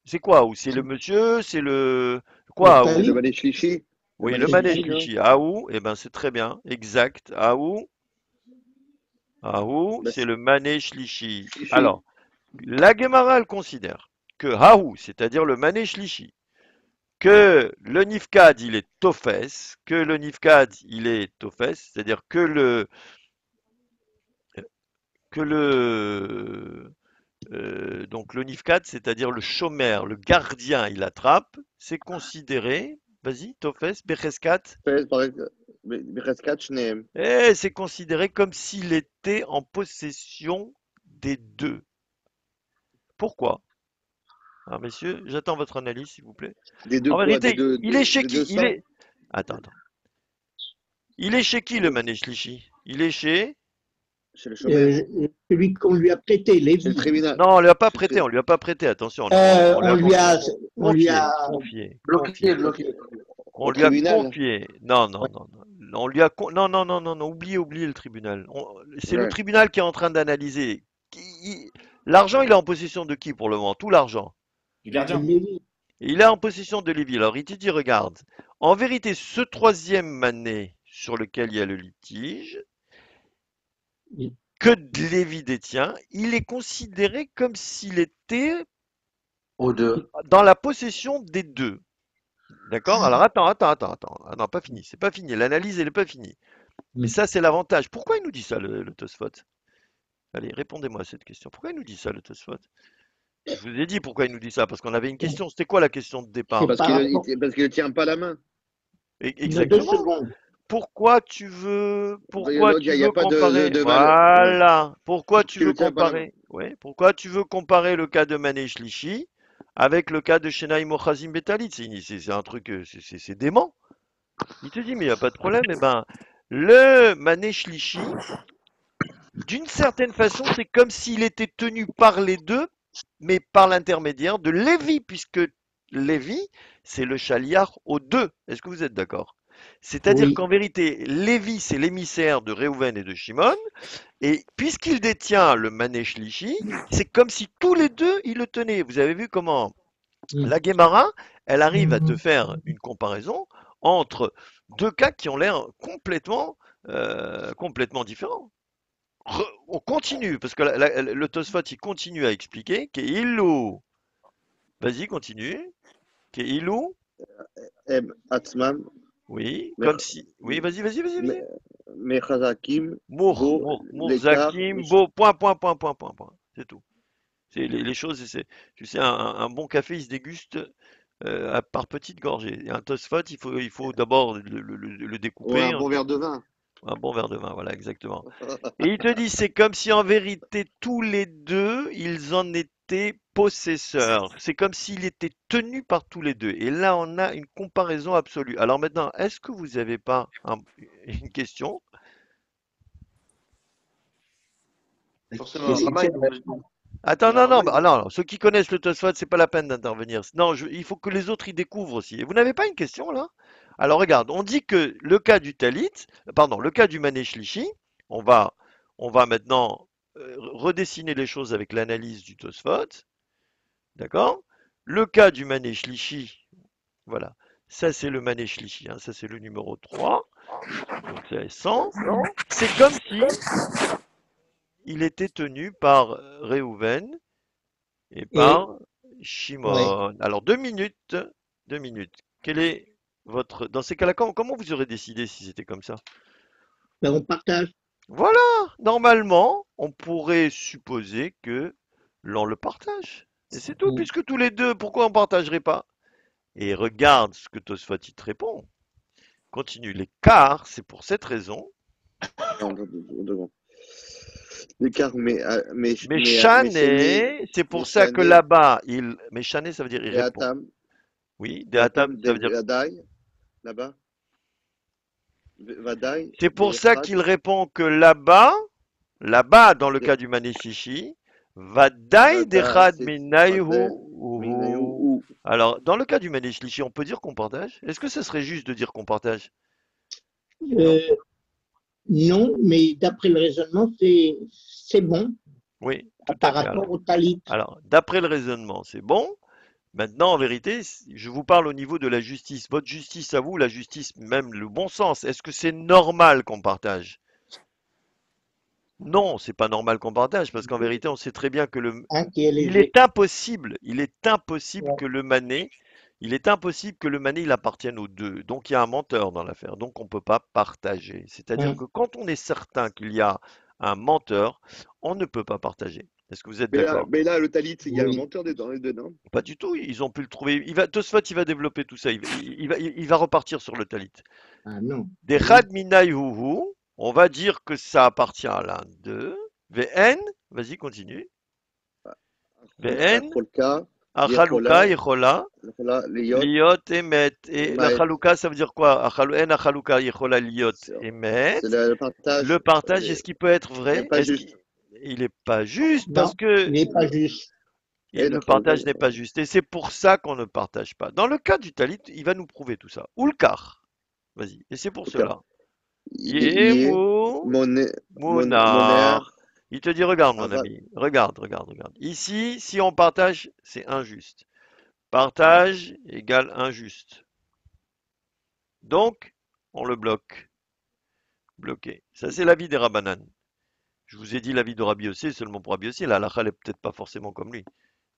C'est quoi Aou? C'est le monsieur? C'est le. Quoi le Aou? C'est le talit, Mané Shlishi. Le Oui, le Mané Shlishi, manège non? lichi. Aou, eh ben c'est très bien. Exact. Aou, Bah, c'est le manège lichi. Shlishi. Alors, la Gemara, elle considère que Aou, c'est-à-dire le manège lichi, que le Nifkad, il est Tofes, c'est-à-dire donc le Nifkad, c'est-à-dire le chômeur, le gardien, il attrape, c'est considéré, vas-y, Tofes, Becheskat, Fes, Bechazkat, Shneem. et c'est considéré comme s'il était en possession des deux. Pourquoi? Alors, messieurs, j'attends votre analyse, s'il vous plaît. Des deux En quoi? vérité, il est chez Des deux qui? sangs? Attends. Il est chez qui le manège lichi? Il est chez. Chez le chômeur. celui qu'on lui a prêté, Chez le Lévi. tribunal. Non, on lui a pas Chez le prêté, tri- on lui a pas prêté, attention, on lui a On lui a Bloqué, confié. bloqué. On Au lui a tribunal. confié. Non, non, non, non. On lui a non, non, non, non, non, oubliez le tribunal. C'est le Ouais. tribunal qui est en train d'analyser. L'argent, il est en possession de qui pour le moment? Tout l'argent. Du de gardien. Lévi. Il est en possession de Lévi. Alors, il te dit, regarde, en vérité, ce troisième mané sur lequel il y a le litige, que Lévi détient, il est considéré comme s'il était Aux deux. dans la possession des deux. D'accord? Alors, attends. Ah non, pas fini. C'est pas fini. L'analyse, elle n'est pas finie. Mais ça, c'est l'avantage. Pourquoi il nous dit ça, le Tosfot? Allez, répondez-moi à cette question. Pourquoi il nous dit ça, le Tosfot? Je vous ai dit pourquoi il nous dit ça, parce qu'on avait une question. C'était quoi la question de départ? C'est par rapport. Parce qu'il ne tient pas la main. Il y a 2 Exactement. secondes. pourquoi tu veux, Il n'y a pas de valeur. Ouais. voilà, pourquoi tu Tu veux ne tiens pas la main. comparer, ouais, pourquoi tu veux comparer le cas de Mané Shlishi avec le cas de Shenaï Mochazim Betalit? C'est un truc, c'est dément. Il te dit, mais il n'y a pas de problème, eh ben, le Mané Shlishi, d'une certaine façon, c'est comme s'il était tenu par les deux, mais par l'intermédiaire de Lévi, puisque Lévi, c'est le chaliar aux deux. Est-ce que vous êtes d'accord? C'est-à-dire Oui. qu'en vérité, Lévi, c'est l'émissaire de Réhouven et de Shimon, et puisqu'il détient le Mané Shlishi, c'est comme si tous les deux, ils le tenaient. Vous avez vu comment la Guémara, elle arrive à te faire une comparaison entre deux cas qui ont l'air complètement différents. On continue, parce que le Tosfot, il continue à expliquer qu'Ilou, vas-y, continue, qu'Ilou, Em Atzmam, oui, comme Mech- si, oui, vas-y. Mechazakim, Mour, Bo, Mour, l'écart, Mourzakim, Bo, point. C'est tout. C'est les choses, tu sais, un bon café, il se déguste par petites gorgées. Et un Tosfot, il faut d'abord le ouais, découper, un bon verre de vin. un bon verre de vin, voilà, exactement. Et il te dit, c'est comme si en vérité, tous les deux, ils en étaient possesseurs. C'est comme s'il était tenu par tous les deux. Et là, on a une comparaison absolue. Alors maintenant, est-ce que vous n'avez pas une question? Forcément, Rama, Attends, il a Rama, bah, non, ceux qui connaissent le Tosfot, c'est pas la peine d'intervenir. Non, il faut que les autres y découvrent aussi. Et vous n'avez pas une question là? Alors regarde, on dit que le cas du Talit, pardon, le cas du Mané Shlishi, on va, on va maintenant redessiner les choses avec l'analyse du Tosfot, d'accord? Le cas du Mané Shlishi, voilà, ça c'est le Mané Shlishi, hein, ça c'est le numéro 3, donc c'est 100. C'est comme si il était tenu par Réhouven et Et, par ouais. Shimon. Alors, 2 minutes, 2 minutes. Quel est votre... Dans ces cas-là, comment vous aurez décidé si c'était comme ça? Ben, on partage. Voilà, normalement, on pourrait supposer que l'on le partage. Et c'est tout, Mm. puisque tous les deux, pourquoi on ne partagerait pas? Et regarde ce que Tosfot il te répond. Continue. L'écart, c'est pour cette raison. Non, devant. L'écart, Méchéné, Méchané, c'est pour ça que Méchané, là-bas, Méchané, ça veut dire il répond. Beatam, Oui, Dehatam, Beatam, ça veut dire Vadaï, là-bas, Vadaï, c'est pour ça Be'echad, qu'il répond que là-bas, dans le cas du Manéchichi, Vadaï Vadaï, dechad c'est minayhu Vadaï, Minayu, uhu. ou. Alors, dans le cas du Manéchichi, on peut dire qu'on partage? Est-ce que ce serait juste de dire qu'on partage? Euh, non, mais d'après le raisonnement, c'est bon Oui, tout à par fait. rapport au talit. Alors, d'après le raisonnement, c'est bon. Maintenant, en vérité, je vous parle au niveau de la justice. Votre justice à vous, la justice, même le bon sens, est-ce que c'est normal qu'on partage? Non, c'est pas normal qu'on partage, parce qu'en vérité, on sait très bien que Un qui est il léger. est impossible, il est impossible Ouais. que le mané, il est impossible que le mané, il appartienne aux deux. Donc, il y a un menteur dans l'affaire. Donc, on ne peut pas partager. C'est-à-dire Mm. que quand on est certain qu'il y a un menteur, on ne peut pas partager. Est-ce que vous êtes d'accord? Mais là, le talit, il y a un Oui. menteur dedans. Pas du tout. Ils ont pu le trouver. Tosfot, il va développer tout ça. Il va repartir sur le talit. Ah non. Des Non. Chad Minai Huhu, on va dire que ça appartient à l'un d'eux. VN, vas-y, continue. VN, Acholka, Achaluka, Yechola, Yechola, Liot, Liot, Emet. Et la Maet. Chaluka, ça veut dire quoi? En Achaluka, Yechola, Liot, Emet. C'est le Le partage, partage, est-ce qu'il peut être n'est vrai? pas juste. Il n'est pas juste parce Non, il que n'est pas juste. Et le partage n'est pas juste. Et c'est pour ça qu'on ne partage pas. Dans le cas du Talit, il va nous prouver tout ça. Oulkar, vas-y. Et c'est pour cela. Yé, Yemu, Moner, Monar. Il te dit, regarde mon Ava, ami, regarde. Ici, si on partage, c'est injuste. Partage égale injuste. Donc, on le bloque. Bloqué. Ça, c'est l'avis des Rabbanan. Je vous ai dit l'avis de Rabbi Yossé, seulement pour Rabbi Yossé. La halakha n'est peut-être pas forcément comme lui.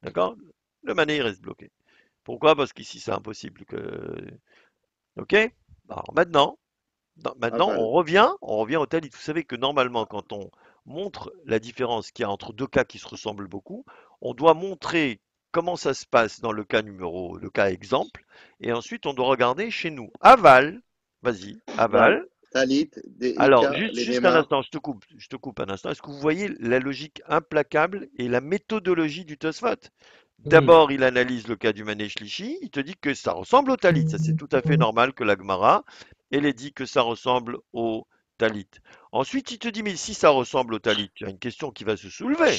D'accord? Le mané, il reste bloqué. Pourquoi? Parce qu'ici, c'est impossible que... Ok? Alors maintenant, Aval. on revient au talit. Vous savez que normalement, quand on montre la différence qu'il y a entre deux cas qui se ressemblent beaucoup, on doit montrer comment ça se passe dans le cas exemple, et ensuite on doit regarder chez nous. Aval, vas-y, Aval. aval, Talit, Alors, Deika, juste un Lenema. instant, je te coupe un instant. Est-ce que vous voyez la logique implacable et la méthodologie du Tosfot? D'abord, il analyse le cas du Mané Shlishi, il te dit que ça ressemble au Talit. Ça, c'est tout à fait normal que la Gemara, elle ait dit que ça ressemble au Talit. Ensuite, il te dit, mais si ça ressemble au Talit, il y a une question qui va se soulever.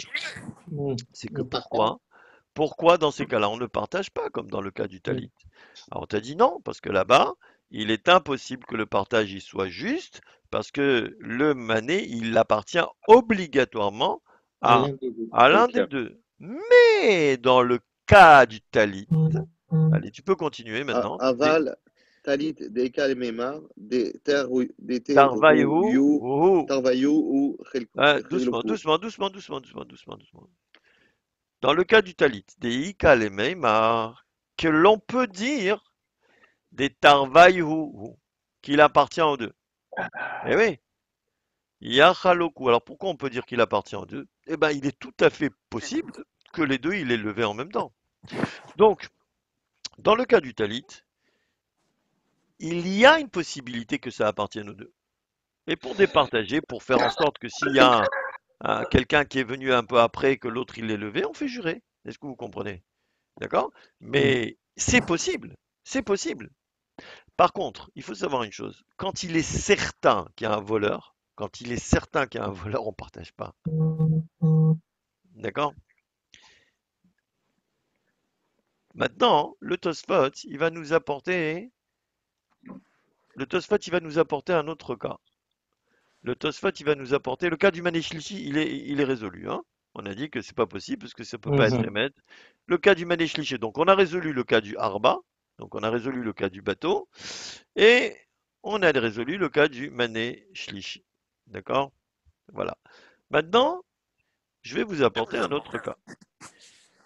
C'est que Le partage. pourquoi dans ces cas-là, on ne partage pas comme dans le cas du Talit? Alors, on t'a dit non, parce que là-bas, il est impossible que le partage y soit juste, parce que le mané, il appartient obligatoirement À à, l'un des deux. à l'un des deux. Mais dans le cas du Talit, allez, tu peux continuer maintenant. Aval, Talit, Deika, Lemema, Tarvayu, Teruyu, Tarvayu ou doucement, Chiloku. doucement. Dans le cas du Talit, des Ika les Meimar, que l'on peut dire des Tarvayu, qu'il appartient aux deux. Eh oui, Yachaloku. Alors pourquoi on peut dire qu'il appartient aux deux? Eh ben, il est tout à fait possible que les deux, il les levé en même temps. Donc, dans le cas du Talit, il y a une possibilité que ça appartienne aux deux. Et pour départager, pour faire en sorte que s'il y a quelqu'un qui est venu un peu après et que l'autre il l'ait levé, on fait jurer. Est-ce que vous comprenez? D'accord? Mais c'est possible. C'est possible. Par contre, il faut savoir une chose. Quand il est certain qu'il y a un voleur, quand il est certain qu'il y a un voleur, on ne partage pas. D'accord? Maintenant, le Tosfot, il va nous apporter un autre cas. Le Tosfot, il va nous apporter le cas du Maneshlishi, il est résolu, hein. On a dit que c'est pas possible parce que ça peut pas être émettre. Le cas du Maneshlishi, donc on a résolu le cas du Arba, donc on a résolu le cas du bateau, et on a résolu le cas du Maneshlishi. D'accord? Voilà. Maintenant, je vais vous apporter un autre cas.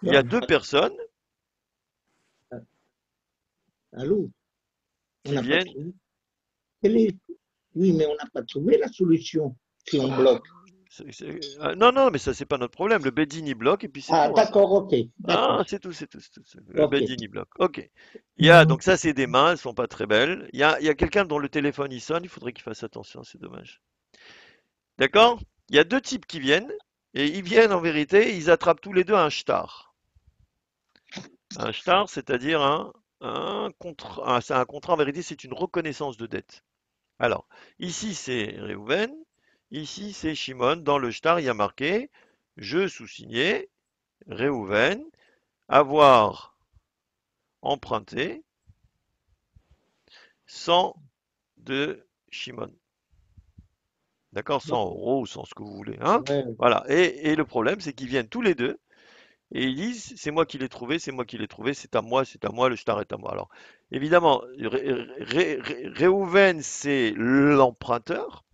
Il y a deux personnes Allô? On qui n'a pas viennent. trouvé. Oui, mais on n'a pas trouvé la solution si on bloque. Non, mais ça, c'est pas notre problème. Le Bedin, il bloque et puis c'est Ah, tout, hein. d'accord, ok. Ah, D'accord. c'est tout. Le Ok. Bedin, il bloque. Ok. Donc ça, c'est des mains, elles sont pas très belles. Il y a quelqu'un dont le téléphone, il sonne, il faudrait qu'il fasse attention, c'est dommage. D'accord? Il y a deux types qui viennent, et ils viennent en vérité, ils attrapent tous les deux un shtar. Un shtar, c'est-à-dire un contrat. C'est un contrat, en vérité, c'est une reconnaissance de dette. Alors, ici, c'est Reuven, ici, c'est Shimon. Dans le shtar, il y a marqué, je sous-signé, Reuven, avoir emprunté 100 de Shimon. D'accord? 100 euros ou 100 ce que vous voulez, hein? Ouais. Voilà. Et le problème, c'est qu'ils viennent tous les deux et ils disent, c'est moi qui l'ai trouvé, c'est à moi, le shtar est à moi. Alors, évidemment, Reuven, c'est l'emprunteur,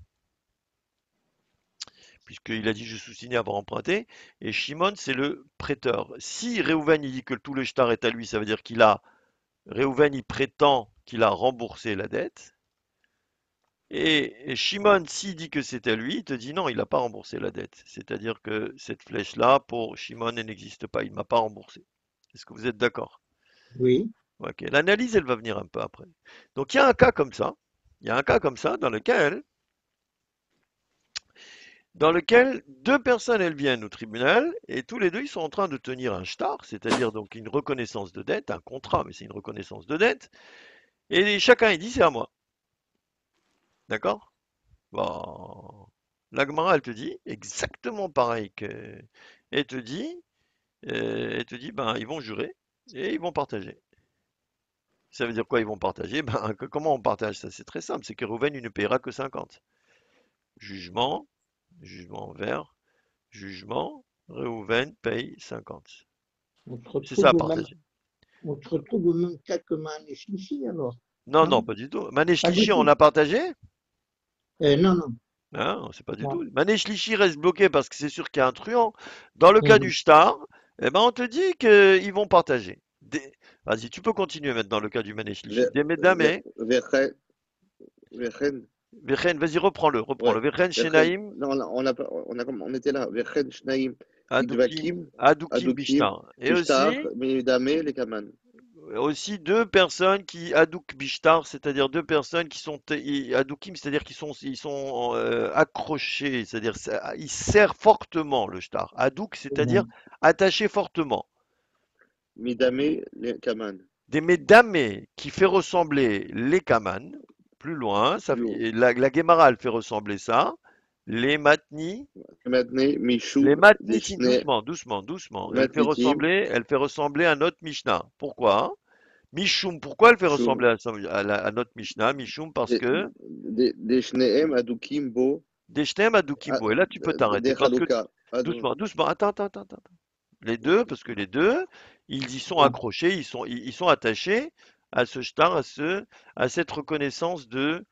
puisqu'il a dit je sous-signe avoir emprunté, et Shimon, c'est le prêteur. Si Reuven, il dit que tout le shtar est à lui, ça veut dire Reuven, il prétend qu'il a remboursé la dette. Et Shimon, s'il dit que c'est à lui, il te dit non, il n'a pas remboursé la dette. C'est-à-dire que cette flèche-là, pour Shimon, elle n'existe pas, il ne m'a pas remboursé. Est-ce que vous êtes d'accord? Oui. Ok, l'analyse, elle va venir un peu après. Donc il y a un cas comme ça, dans lequel deux personnes, elles viennent au tribunal, et tous les deux, ils sont en train de tenir un shtar, c'est-à-dire donc une reconnaissance de dette, un contrat, mais c'est une reconnaissance de dette, et chacun, il dit c'est à moi. D'accord? Bon, la Gemara, elle te dit exactement pareil que. Elle te dit, ben, ils vont jurer et ils vont partager. Ça veut dire quoi, ils vont partager? Ben, comment on partage ça? C'est très simple, c'est que Reuven, il ne payera que 50. Jugement vert, jugement, Reuven paye 50. On se C'est ça à retrouve au même, partager. on se retrouve au même cas que Maneshlishi, alors. Non, Non? pas du tout. Pas du Maneshlishi, on tout. a partagé? Non, non. Hein, on sait pas du Moi. tout. Maneshlishi reste bloqué parce que c'est sûr qu'il y a un truand. Dans le cas du shtar, eh ben, on te dit qu'ils vont partager. Vas-y, tu peux continuer maintenant dans le cas du Maneshlishi. Dame, Vechen. Vechen, vas-y, reprends-le. Ouais. Vechen, Vechen. Shenaim, Non, on était là. Vechen, Shnaim, Adukim, Idvakim, Adukim, Adukim, Bishtar. Et Bishtar, aussi, Midame, les Kaman. aussi deux personnes qui adouk bishtar, c'est-à-dire deux personnes qui sont adoukim, c'est-à-dire ils sont accrochés, c'est-à-dire ils serrent fortement le shtar. Adouk, c'est-à-dire Mhm. attaché fortement. Midame Kaman. Des médamés qui fait ressembler les kaman, plus loin, Plus haut. la Gemara elle fait ressembler ça, les matni, Maintenant, les Mishum, matnitim, Deshne, doucement, doucement, doucement. Matnitim, Elle fait ressembler à notre Mishnah. Pourquoi? Mishum, pourquoi elle fait Shum, ressembler à notre Mishnah? Mishum, parce que Deshneem, Adukim, Bo, Deshtem Adukimbo. Et là, tu peux t'arrêter. Parce que, Dechaluka. doucement, doucement, attends, attends, attends, attends. Les deux, parce que les deux, ils y sont accrochés, ils sont attachés à ce shtar, à cette reconnaissance de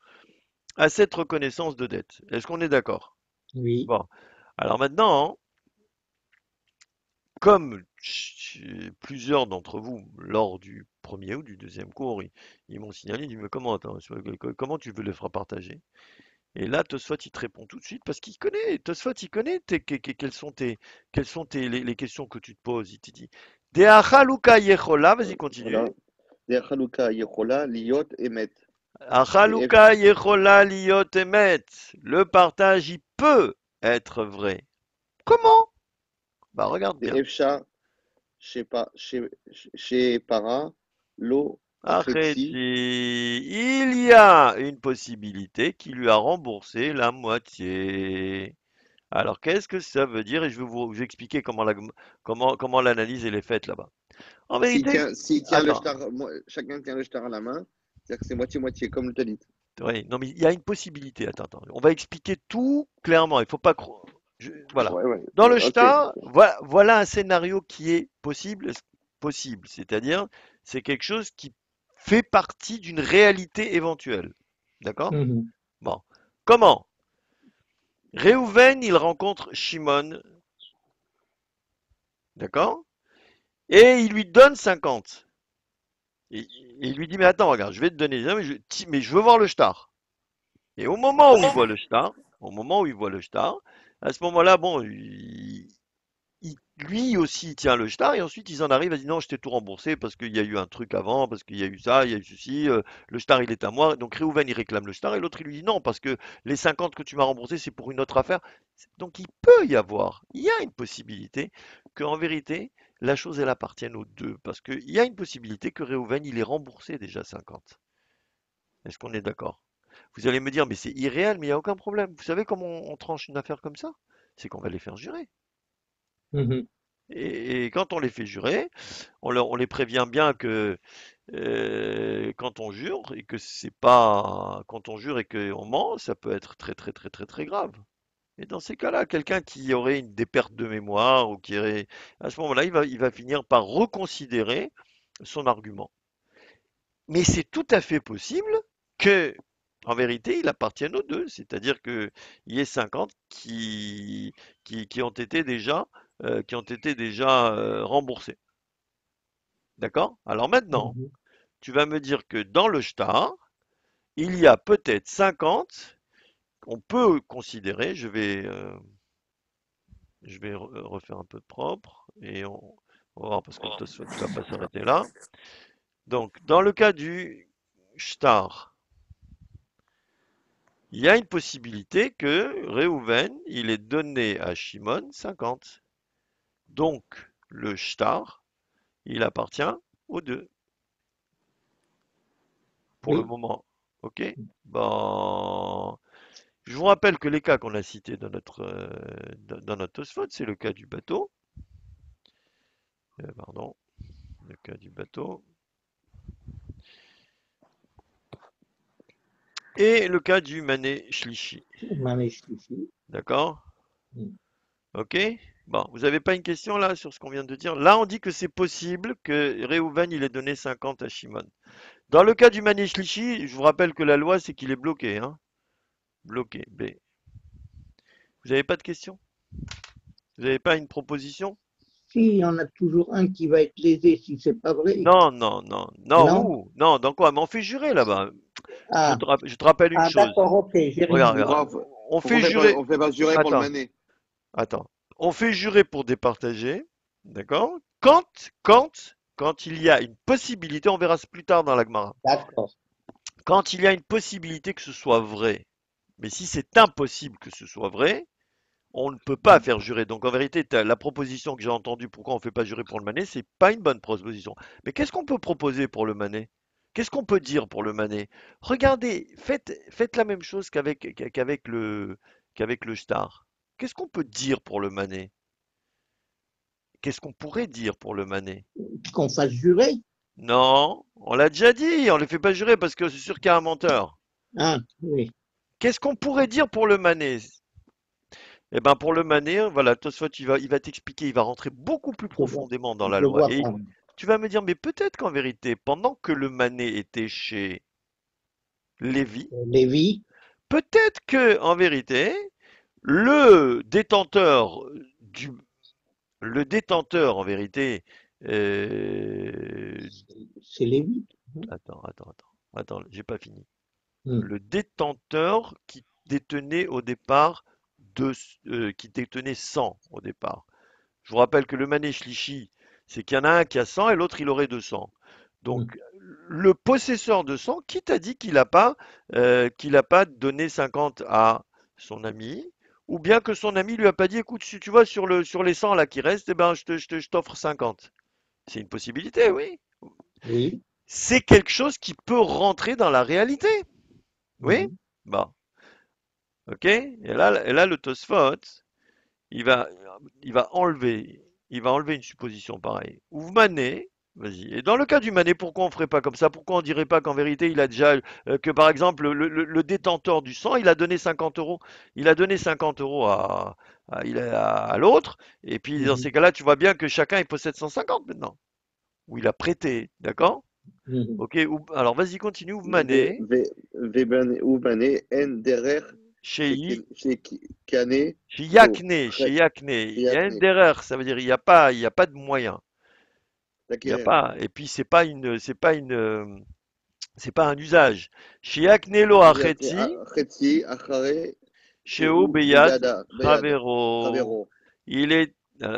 dette. Est-ce qu'on est d'accord? Oui. Bon. Alors maintenant, comme plusieurs d'entre vous, lors du premier ou du deuxième cours, ils m'ont signalé, ils disent, mais comment, attends, comment tu veux les faire partager? Et là, Tosfot, il te répond tout de suite parce qu'il connaît. Tosfot, il connaît quelles sont les questions que tu te poses. Il te dit, De'achaluka yechola, vas-y, continue. Voilà. Dechaluka, Yechola, Liot, Emet. Achaluka yechola liot emet. Le partage, il peut être vrai. Comment? Bah, regarde bien. Efsha, chez Para, Lo, Achetzi, Achetzi. il y a une possibilité qui lui a remboursé la moitié. Alors, qu'est-ce que ça veut dire? Et je vais vous expliquer comment l'analyse elle est faite là-bas. En vérité, S'il tient le attends, shtar, chacun tient le shtar à la main, c'est-à-dire que c'est moitié-moitié, comme le talit. oui, non mais il y a une possibilité. Attends, attends, on va expliquer tout clairement. Il faut pas croire. Voilà. Ouais, ouais. Dans le Ok. shtar, voilà un scénario qui est possible. C'est-à-dire, c'est quelque chose qui fait partie d'une réalité éventuelle. D'accord? Mhm. Bon. Comment? Réhouven, il rencontre Shimon, d'accord? Et il lui donne 50. Et il lui dit, mais attends, regarde, je vais te donner, mais je veux voir le shtar. Et au moment où il voit le shtar, à ce moment-là, bon, lui aussi, il tient le shtar, et ensuite, ils en arrivent à dire, non, je t'ai tout remboursé parce qu'il y a eu un truc avant, parce qu'il y a eu ça, il y a eu ceci, le shtar, il est à moi. Donc, Réhouven, il réclame le shtar, et l'autre, il lui dit, non, parce que les 50 que tu m'as remboursés, c'est pour une autre affaire. Donc, il y a une possibilité qu'en vérité, la chose, elle appartienne aux deux, parce qu'il y a une possibilité que Réhouven, il ait remboursé déjà 50. Est-ce qu'on est d'accord? Vous allez me dire, mais c'est irréel, mais il n'y a aucun problème. Vous savez comment on tranche une affaire comme ça? C'est qu'on va les faire jurer. Mhm. Et quand on les fait jurer, on les prévient bien que quand on jure et que c'est pas quand on jure et qu'on ment, ça peut être très très très très très grave. Et dans ces cas-là, quelqu'un qui aurait des pertes de mémoire ou qui aurait, à ce moment-là, il va finir par reconsidérer son argument. Mais c'est tout à fait possible que, en vérité, il appartienne aux deux. C'est-à-dire qu'il y ait 50 qui ont été déjà remboursés. D'accord? Alors maintenant, Mhm. tu vas me dire que dans le shtar, il y a peut-être 50, on peut considérer, je vais refaire un peu de propre et on va voir parce que Tosfot ne va pas s'arrêter là. Donc, dans le cas du shtar, il y a une possibilité que Réhouven, il ait donné à Shimon 50. Donc, le shtar, il appartient aux deux, pour le Oui. moment. OK? Bon. Je vous rappelle que les cas qu'on a cités dans notre Tosfot, c'est le cas du bateau. Pardon, le cas du bateau. Et le cas du mané shlishi. Manish ici. D'accord? Mhm. OK? Bon, vous n'avez pas une question là sur ce qu'on vient de dire? Là, on dit que c'est possible que Réhouven il ait donné 50 à Shimon. Dans le cas du mané shlishi, je vous rappelle que la loi c'est qu'il est bloqué, hein? Bloqué. B. Vous n'avez pas de question? Vous n'avez pas une proposition? Si, il y en a toujours un qui va être lésé si c'est pas vrai. Non, non, non, non, Non? où? Non, dans quoi? Mais on fait jurer là-bas. Ah, Je te rappelle une chose. d'accord, ok, j'ai Regarde, rigolé. regarde. Non, On fait jurer. on fait pas jurer pour le Attends, mané. attends. On fait jurer pour départager. D'accord? Quand quand il y a une possibilité, on verra ça plus tard dans la Gemara, D'accord. quand il y a une possibilité que ce soit vrai, mais si c'est impossible que ce soit vrai, on ne peut pas faire jurer. Donc en vérité, la proposition que j'ai entendue, pourquoi on ne fait pas jurer pour le mané, c'est pas une bonne proposition. Mais qu'est-ce qu'on peut proposer pour le mané? Qu'est-ce qu'on peut dire pour le mané? Regardez, faites la même chose qu'avec le star. Qu'est-ce qu'on peut dire pour le mané? Qu'est-ce qu'on pourrait dire pour le mané? Qu'on fasse jurer. Non, on l'a déjà dit, on ne le fait pas jurer parce que c'est sûr qu'il y a un menteur. Ah, oui. Qu'est-ce qu'on pourrait dire pour le mané? Eh ben pour le mané, voilà, Tosfot, il va t'expliquer, il va rentrer beaucoup plus Je vois, profondément dans la je loi. vois Et pas. tu vas me dire, mais peut-être qu'en vérité, pendant que le mané était chez Lévi, Lévi, peut-être que en vérité, le détenteur du, le détenteur en vérité, euh, c'est Lévi. attends, j'ai pas fini. Hmm. Le détenteur qui détenait au départ qui détenait 100 au départ. Je vous rappelle que le mané shlishi, c'est qu'il y en a un qui a 100 et l'autre il aurait 200. Hmm. Donc le possesseur de 100, qui t'a dit qu'il n'a pas donné 50 à son ami, ou bien que son ami lui a pas dit, écoute, si tu vois sur les 100 là qui restent, eh ben je t'offre 50. C'est une possibilité, oui. Oui. C'est quelque chose qui peut rentrer dans la réalité. Oui? Hmm. Bon, ok. Et là le Tosfot, il va, il va enlever, il va enlever une supposition pareille. Ouvre Mané, vas-y. Et dans le cas du Mané, pourquoi on ferait pas comme ça? Pourquoi on dirait pas qu'en vérité, il a déjà, que par exemple, le détenteur du sang, il a donné 50 euros. Il a donné 50 euros à l'autre. Et puis, dans Hmm. ces cas-là, tu vois bien que chacun, il possède 150 maintenant. Ou il a prêté, d'accord? Hmm. Ok, alors vas-y, continue, ouvre ו- Mané. ובנה אין דרך Chez שקנה Chez לו Yakné, chez Yakné, il y a une חיית erreur, ça veut dire il y a pas de moyen. Il y a לקרן. pas, et puis c'est pas un usage. Chez Yakné lo acheti, חצי אחרי chez שהוא Obeyad ביד Chavero. חברו. Il est,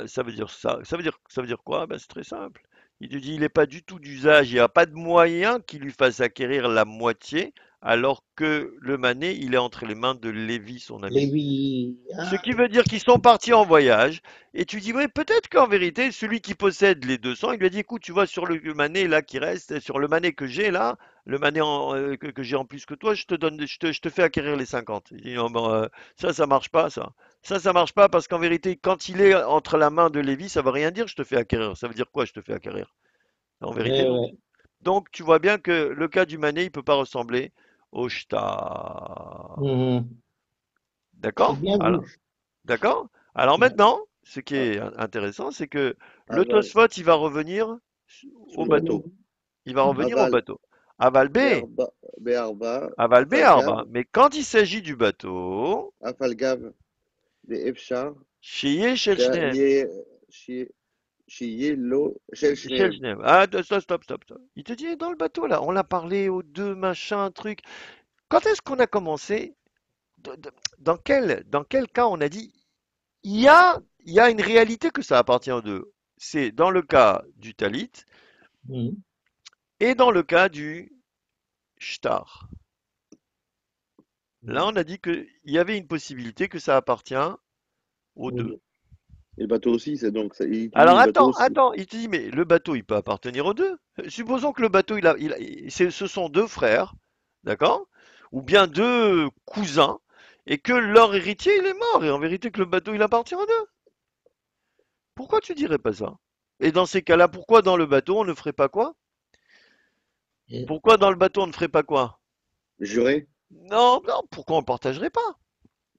ça veut dire ça. Ça veut dire quoi? Ben, c'est très simple. Il te dit, il n'est pas du tout d'usage. Il n'y a pas de moyen qui lui fasse acquérir la moitié, alors que le mané, il est entre les mains de Lévi, son ami. Lévi. Ce Ah, qui veut dire qu'ils sont partis en voyage. Et tu dis, oui, peut-être qu'en vérité, celui qui possède les 200, il lui a dit, écoute, tu vois, sur le manet là qui reste, sur le manet que j'ai là, le manet que j'ai en plus que toi, je te donne, je te fais acquérir les 50. Il dit, non, bon, ça marche pas, ça. Ça marche pas parce qu'en vérité, quand il est entre la main de Lévi, ça veut rien dire, je te fais acquérir. Ça veut dire quoi, je te fais acquérir? En vérité, ouais, non. ouais. Donc, tu vois bien que le cas du manet, il peut pas ressembler au shtar. Hmm. C'est D'accord? bien Alors, vu. d'accord? Alors Ouais. maintenant, ce qui est intéressant, c'est que le אבל Tosfot, il va revenir au sur le bateau. bateau. Il va revenir au אבל bateau. Aval B, בארבע, Aval B אף על גב, Arba. Mais quand il s'agit du bateau, אף על גב דאפשר Shiye Shel Shneem. שיהיה שיהיה לו של Shel שניהם. Shneem. Ah, stop. Il te dit, dans le bateau, là, on l'a parlé aux deux, machin, truc. Quand est-ce qu'on a commencé? De- de- dans quel cas on a dit, il y a une réalité que ça appartient aux deux. C'est dans le cas du talit Hmm. et dans le cas du shtar. Là, Hmm. on a dit qu'il y avait une possibilité que ça appartient aux Aux deux. deux. Et le bateau aussi, c'est donc, il te dit Alors le bateau attends, aussi. il te dit, mais le bateau, il peut appartenir aux deux. Supposons que le bateau, ce sont deux frères, d'accord? Ou bien deux cousins, et que leur héritier, il est mort, et en vérité que le bateau, il appartient aux deux. Pourquoi tu dirais pas ça? Et dans ces cas-là, pourquoi dans le bateau, on ne ferait pas quoi? Et- Pourquoi dans le bateau, on ne ferait pas quoi? Juré? Non, non, pourquoi on ne partagerait pas?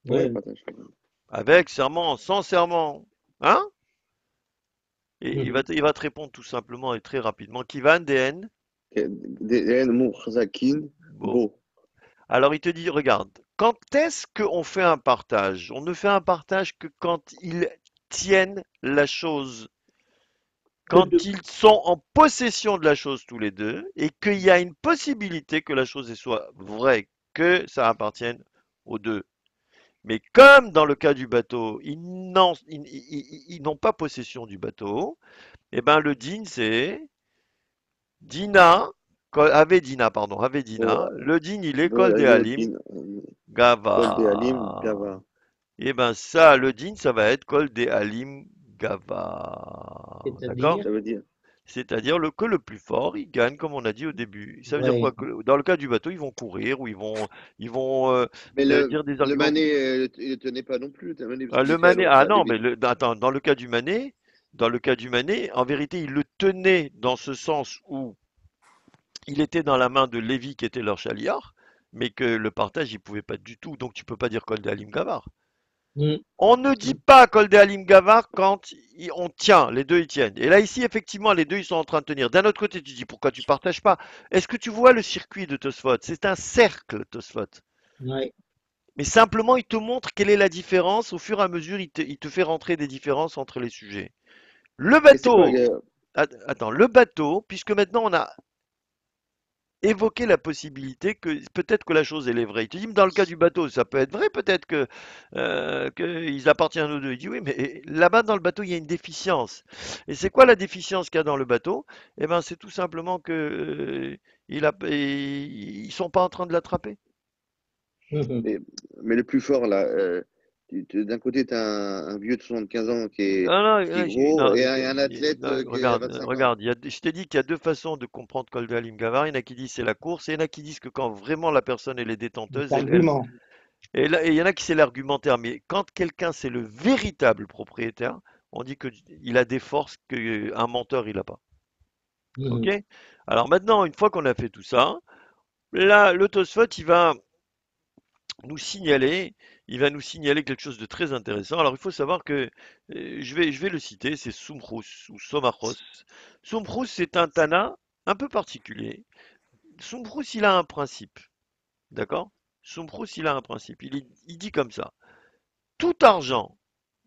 Ouais, ouais. partage. Avec serment, sans serment. Hein? Et il Hmm. va te répondre tout simplement et très rapidement. Kivan DN. DN Mourzakin, Bon. Beau. Alors il te dit, regarde, quand est-ce qu'on fait un partage? On ne fait un partage que quand ils tiennent la chose, Que quand deux. ils sont en possession de la chose tous les deux, et qu'il y a une possibilité que la chose soit vraie, que ça appartienne aux deux. Mais comme dans le cas du bateau, ils n'ont pas possession du bateau, eh ben le din c'est Dina, Ave Dina, pardon, Ave Dina. Oh, Le din, il est Bo Kol de Halim Yodin, Kol de Halim, Gava. Gava. Et ben ça, le din, ça va être Kol de Halim Gava. D'accord? C'est-à-dire, Ça veut dire. C'est-à-dire que le plus fort, il gagne, comme on a dit au début. Ça veut dire quoi? ouais. Que dans le cas du bateau, ils vont courir ou Mais dire des le arguments. Mané, il ne tenait pas non plus, le Mané, parce Ah, qu'il le était à Mané, l'autre, ah à non, début. mais attends, dans le cas du Mané, en vérité, il le tenait dans ce sens où il était dans la main de Lévi qui était leur chaliard, mais que le partage, il pouvait pas du tout. Donc tu peux pas dire Kol de Halim Gavar. Mm. On ne dit pas Kol de Halim Gavar quand on tient, les deux ils tiennent. Et là ici, effectivement, les deux ils sont en train de tenir. D'un autre côté, tu dis pourquoi tu partages pas? Est-ce que tu vois le circuit de Tosfot? C'est un cercle, Tosfot. Ouais. Mais simplement, il te montre quelle est la différence. Au fur et à mesure, il te fait rentrer des différences entre les sujets. Le Et c'est quoi, bateau, attends, le bateau, puisque maintenant on a évoqué la possibilité que peut-être que la chose elle est vraie. Il te dit, mais dans le cas du bateau, ça peut être vrai, peut-être qu'ils appartiennent aux deux. Il dit, oui, mais là-bas dans le bateau, il y a une déficience. Et c'est quoi la déficience qu'il y a dans le bateau? Eh ben, c'est tout simplement que ils sont pas en train de l'attraper. Mhm. mais, mais le plus fort, là, d'un côté, tu as un vieux de 75 ans Non, non, qui est non, gros et un athlète non, qui a regarde, 25 ans. regarde, je t'ai dit qu'il y a deux façons de comprendre Col de Halim Gavard. Il y en a qui disent c'est la course, et il y en a qui disent que quand vraiment la personne elle est détenteuse, L'argument. et là, et il y en a qui c'est l'argumentaire. Mais quand quelqu'un c'est le véritable propriétaire, on dit que il a des forces qu'un menteur il a pas. Ok? Mhm. Alors maintenant, une fois qu'on a fait tout ça, là, le Tosfot nous signaler, il va nous signaler quelque chose de très intéressant. Alors, il faut savoir que je vais le citer, c'est Sumrus ou Somachos. Sumrus, c'est un Tana un peu particulier. Sumrus, il a un principe, d'accord? Sumrus, il a un principe. Il dit comme ça tout argent,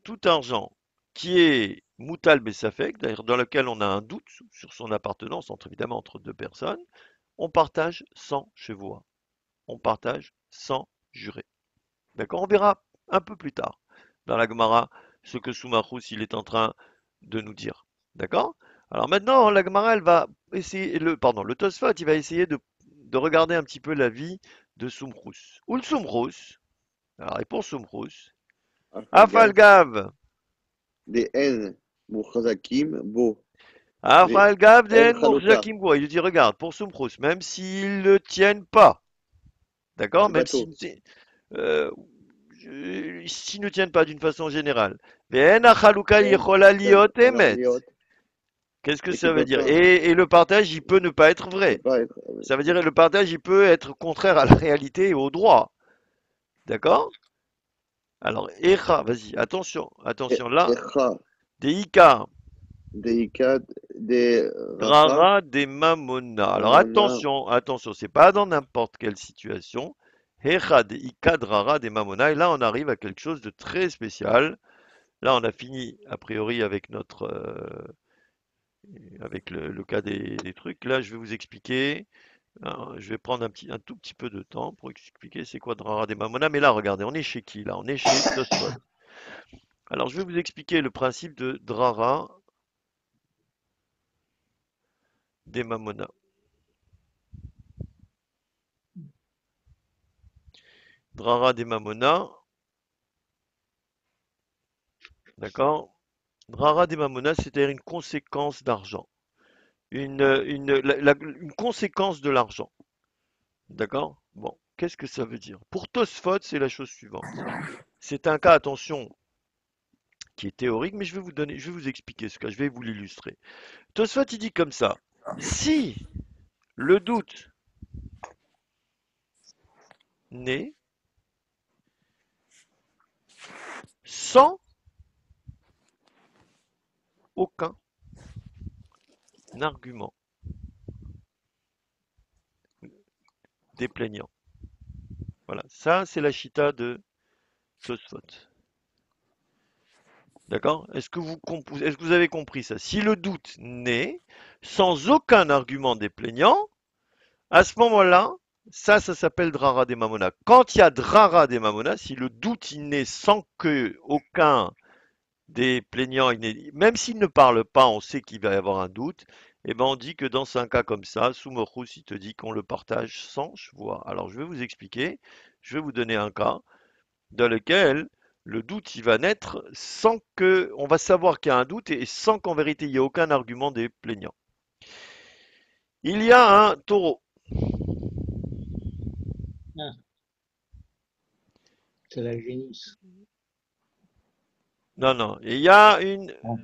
tout argent qui est Moutal Bessafek, d'ailleurs dans lequel on a un doute sur son appartenance, évidemment entre deux personnes, on partage sans chevois. On partage sans jurer. D'accord? On verra un peu plus tard dans la Gemara ce que Soumachous il est en train de nous dire. D'accord? Alors maintenant, la Gemara, elle va essayer, le Tosfot, il va essayer de regarder un petit peu la vie de Soumrous. Ou le Soumrous, alors et pour Soumrous, Afalgav, Afalgav, des N, Chazakim, Bo, des Afalgav N den Chalota, Mourjakim Goua. Il lui dit, regarde, pour Soumrous, même s'ils ne le tiennent pas, d'accord? le Même bateau. s'ils euh, s'ils ne tiennent pas d'une façon générale. Ve'en hachaluka N, yechola liot emet. Liot, Qu'est-ce que et qui ça veut peut dire? pas, Et le partage, il peut ne pas être peut vrai. pas être. Ça veut dire que le partage, il peut être contraire à la réalité et au droit. D'accord? Alors, Echa, vas-y, attention, attention là. Echa, Deika, Deikad, des Racha, Drara, des Mamona. Alors Mamona, attention, attention, c'est pas dans n'importe quelle situation. Echa, Deika, Drara, des Mamona. Et là, on arrive à quelque chose de très spécial. Là, on a fini, a priori, avec avec le cas des trucs. Là, je vais vous expliquer. Alors, je vais prendre un tout petit peu de temps pour expliquer c'est quoi Drara des Mamona. Mais là, regardez, on est chez qui là? On est chez Tosfot. Alors, je vais vous expliquer le principe de Drara des Mamona. Drara des Mamona, d'accord? Drara des Mamona, c'est-à-dire une conséquence d'argent. Une conséquence de l'argent. D'accord? Bon, qu'est-ce que ça veut dire? Pour Tosfot, c'est la chose suivante. C'est un cas, attention, qui est théorique, mais je vais vous expliquer ce cas, je vais vous l'illustrer. Tosfot, il dit comme ça. Si le doute naît sans aucun argument des plaignants. Voilà, ça c'est la chita de Tosfot. D'accord? Est-ce que vous avez compris ça? Si le doute naît sans aucun argument des plaignants, à ce moment-là, ça s'appelle Drara des Mamona. Quand il y a Drara des Mamona, si le doute il naît sans que aucun des plaignants, même s'ils ne parlent pas, on sait qu'il va y avoir un doute, eh ben on dit que dans un cas comme ça, Soumerous, il te dit qu'on le partage sans chevoie. Alors je vais vous expliquer, je vais vous donner un cas dans lequel le doute il va naître sans que on va savoir qu'il y a un doute et sans qu'en vérité il n'y ait aucun argument des plaignants. Il y a un taureau. Ah, c'est la génisse. Non, non. Et il y a une, Ah,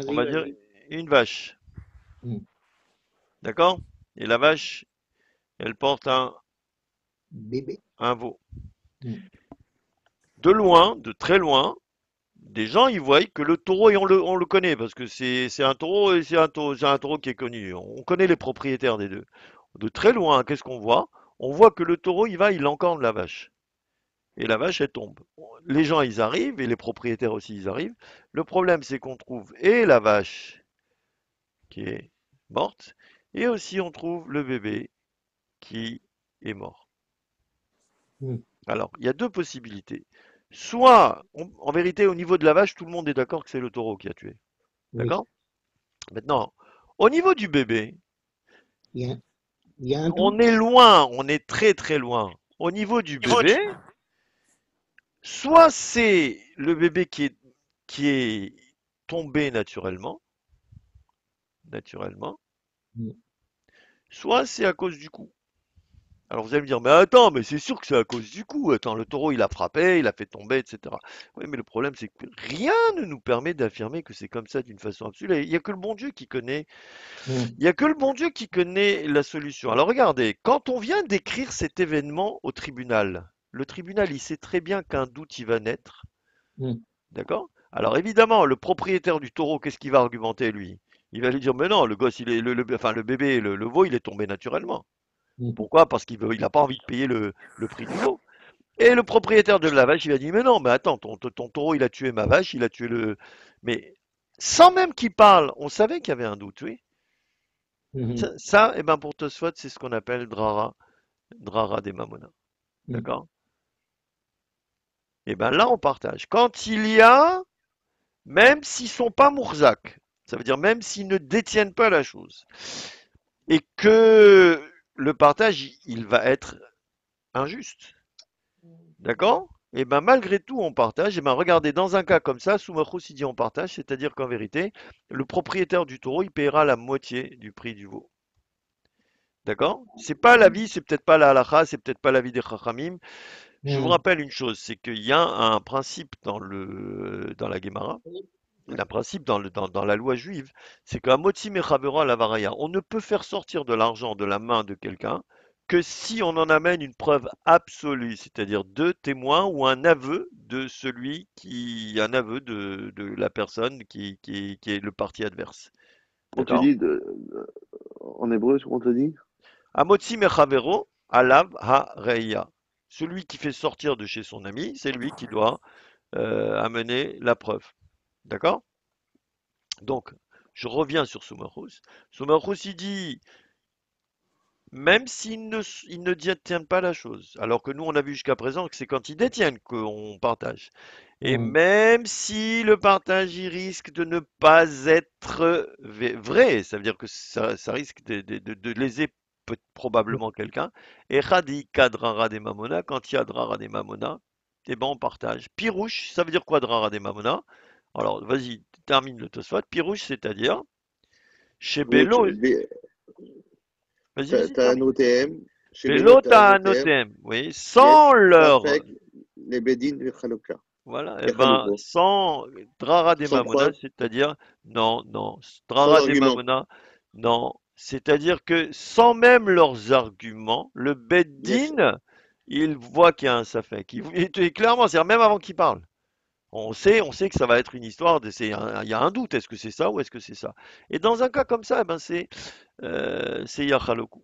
on vas-y, va dire, vas-y. une vache. Hmm. D'accord? Et la vache, elle porte Bébé. un veau. Hmm. De loin, de très loin, des gens ils voient que le taureau, et on le connaît parce que c'est un taureau et c'est un taureau qui est connu. On connaît les propriétaires des deux. De très loin, qu'est-ce qu'on voit? On voit que le taureau, il encorne la vache. Et la vache, elle tombe. Les gens, ils arrivent, et les propriétaires aussi, ils arrivent. Le problème, c'est qu'on trouve et la vache qui est morte, et aussi on trouve le bébé qui est mort. Hmm. Alors, il y a deux possibilités. Soit, en vérité, au niveau de la vache, tout le monde est d'accord que c'est le taureau qui a tué. Oui, D'accord? Maintenant, au niveau du bébé, il y a, il y a un on est doute. loin, on est très très loin. Au niveau du bébé, soit c'est le bébé qui est tombé naturellement, Hmm. soit c'est à cause du coup. Alors vous allez me dire, mais attends, mais c'est sûr que c'est à cause du coup. Attends, le taureau, il a frappé, il a fait tomber, etc. Oui, mais le problème, c'est que rien ne nous permet d'affirmer que c'est comme ça d'une façon absolue. Il n'y a que le bon Dieu qui connaît, Hmm. il y a que le bon Dieu qui connaît la solution. Alors regardez, quand on vient d'écrire cet événement au tribunal, le tribunal, il sait très bien qu'un doute, il va naître. Hmm. D'accord? Alors évidemment, le propriétaire du taureau, qu'est-ce qu'il va argumenter, lui? Il va lui dire, mais non, le gosse, il est, enfin, le bébé, le veau, il est tombé naturellement. Hmm. Pourquoi? Parce il n'a pas envie de payer le prix du veau. Et le propriétaire de la vache, il va dire, mais non, mais attends, ton taureau, il a tué ma vache, il a tué le... Mais sans même qu'il parle, on savait qu'il y avait un doute, oui. Hmm. Eh ben, pour Tosfot, c'est ce qu'on appelle Drara des Mamona. Hmm. D'accord? Et ben là, on partage. Quand il y a, même s'ils sont pas Mourzak, ça veut dire même s'ils ne détiennent pas la chose, et que le partage, il va être injuste. D'accord? Et ben malgré tout, on partage. Et ben regardez, dans un cas comme ça, Soumachou s'il dit on partage, c'est-à-dire qu'en vérité, le propriétaire du taureau, il paiera la moitié du prix du veau. D'accord? C'est pas l'avis, c'est peut-être pas la halakha, c'est peut-être pas l'avis des chachamim. Je vous Hmm. rappelle une chose, c'est qu'il y a un principe dans la Gemara, un principe dans la loi juive, c'est qu'un motzi mechavero la varaya, on ne peut faire sortir de l'argent de la main de quelqu'un que si on en amène une preuve absolue, c'est-à-dire deux témoins ou un aveu de la personne qui est le parti adverse. On te D'accord? dit, en hébreu, on te dit? Amotzi mechavero alav ha reya. Celui qui fait sortir de chez son ami, c'est lui qui doit amener la preuve. D'accord? Donc, je reviens sur Soumerous. Soumerous, il dit, même ils ne détiennent pas la chose, alors que nous, on a vu jusqu'à présent que c'est quand ils détiennent qu'on partage. Et Hmm. même si le partage, il risque de ne pas être vrai, ça veut dire que ça risque de léser probablement quelqu'un. Et Khadi Kadrara des Mamona, quand il y a Drara des Mamona, eh ben on partage. Pirouche, ça veut dire quoi Drara des Mamona? Alors, vas-y, termine le Tosfot. Pirouche, c'est-à-dire, chez Rouge, Bello, vas-y, vas-y, t'as un termine. OTM, chez Bello, Bello, t'as un t'as un OTM, notem, oui, sans yes, leur, Safek, les Bedin, les Chalouka, voilà, eh les ben, Chalouko, sans Drara des sans Mamona, preuve, c'est-à-dire, non, non, sans Drara des argument. Mamona, non, c'est-à-dire que sans même leurs arguments, le Yes. Beddin, il voit qu'il y a un Safek. Clairement, c'est-à-dire même avant qu'il parle. On sait que ça va être une histoire, il y a un doute, est-ce que c'est ça ou est-ce que c'est ça? Et dans un cas comme ça, eh ben c'est Yachaloku.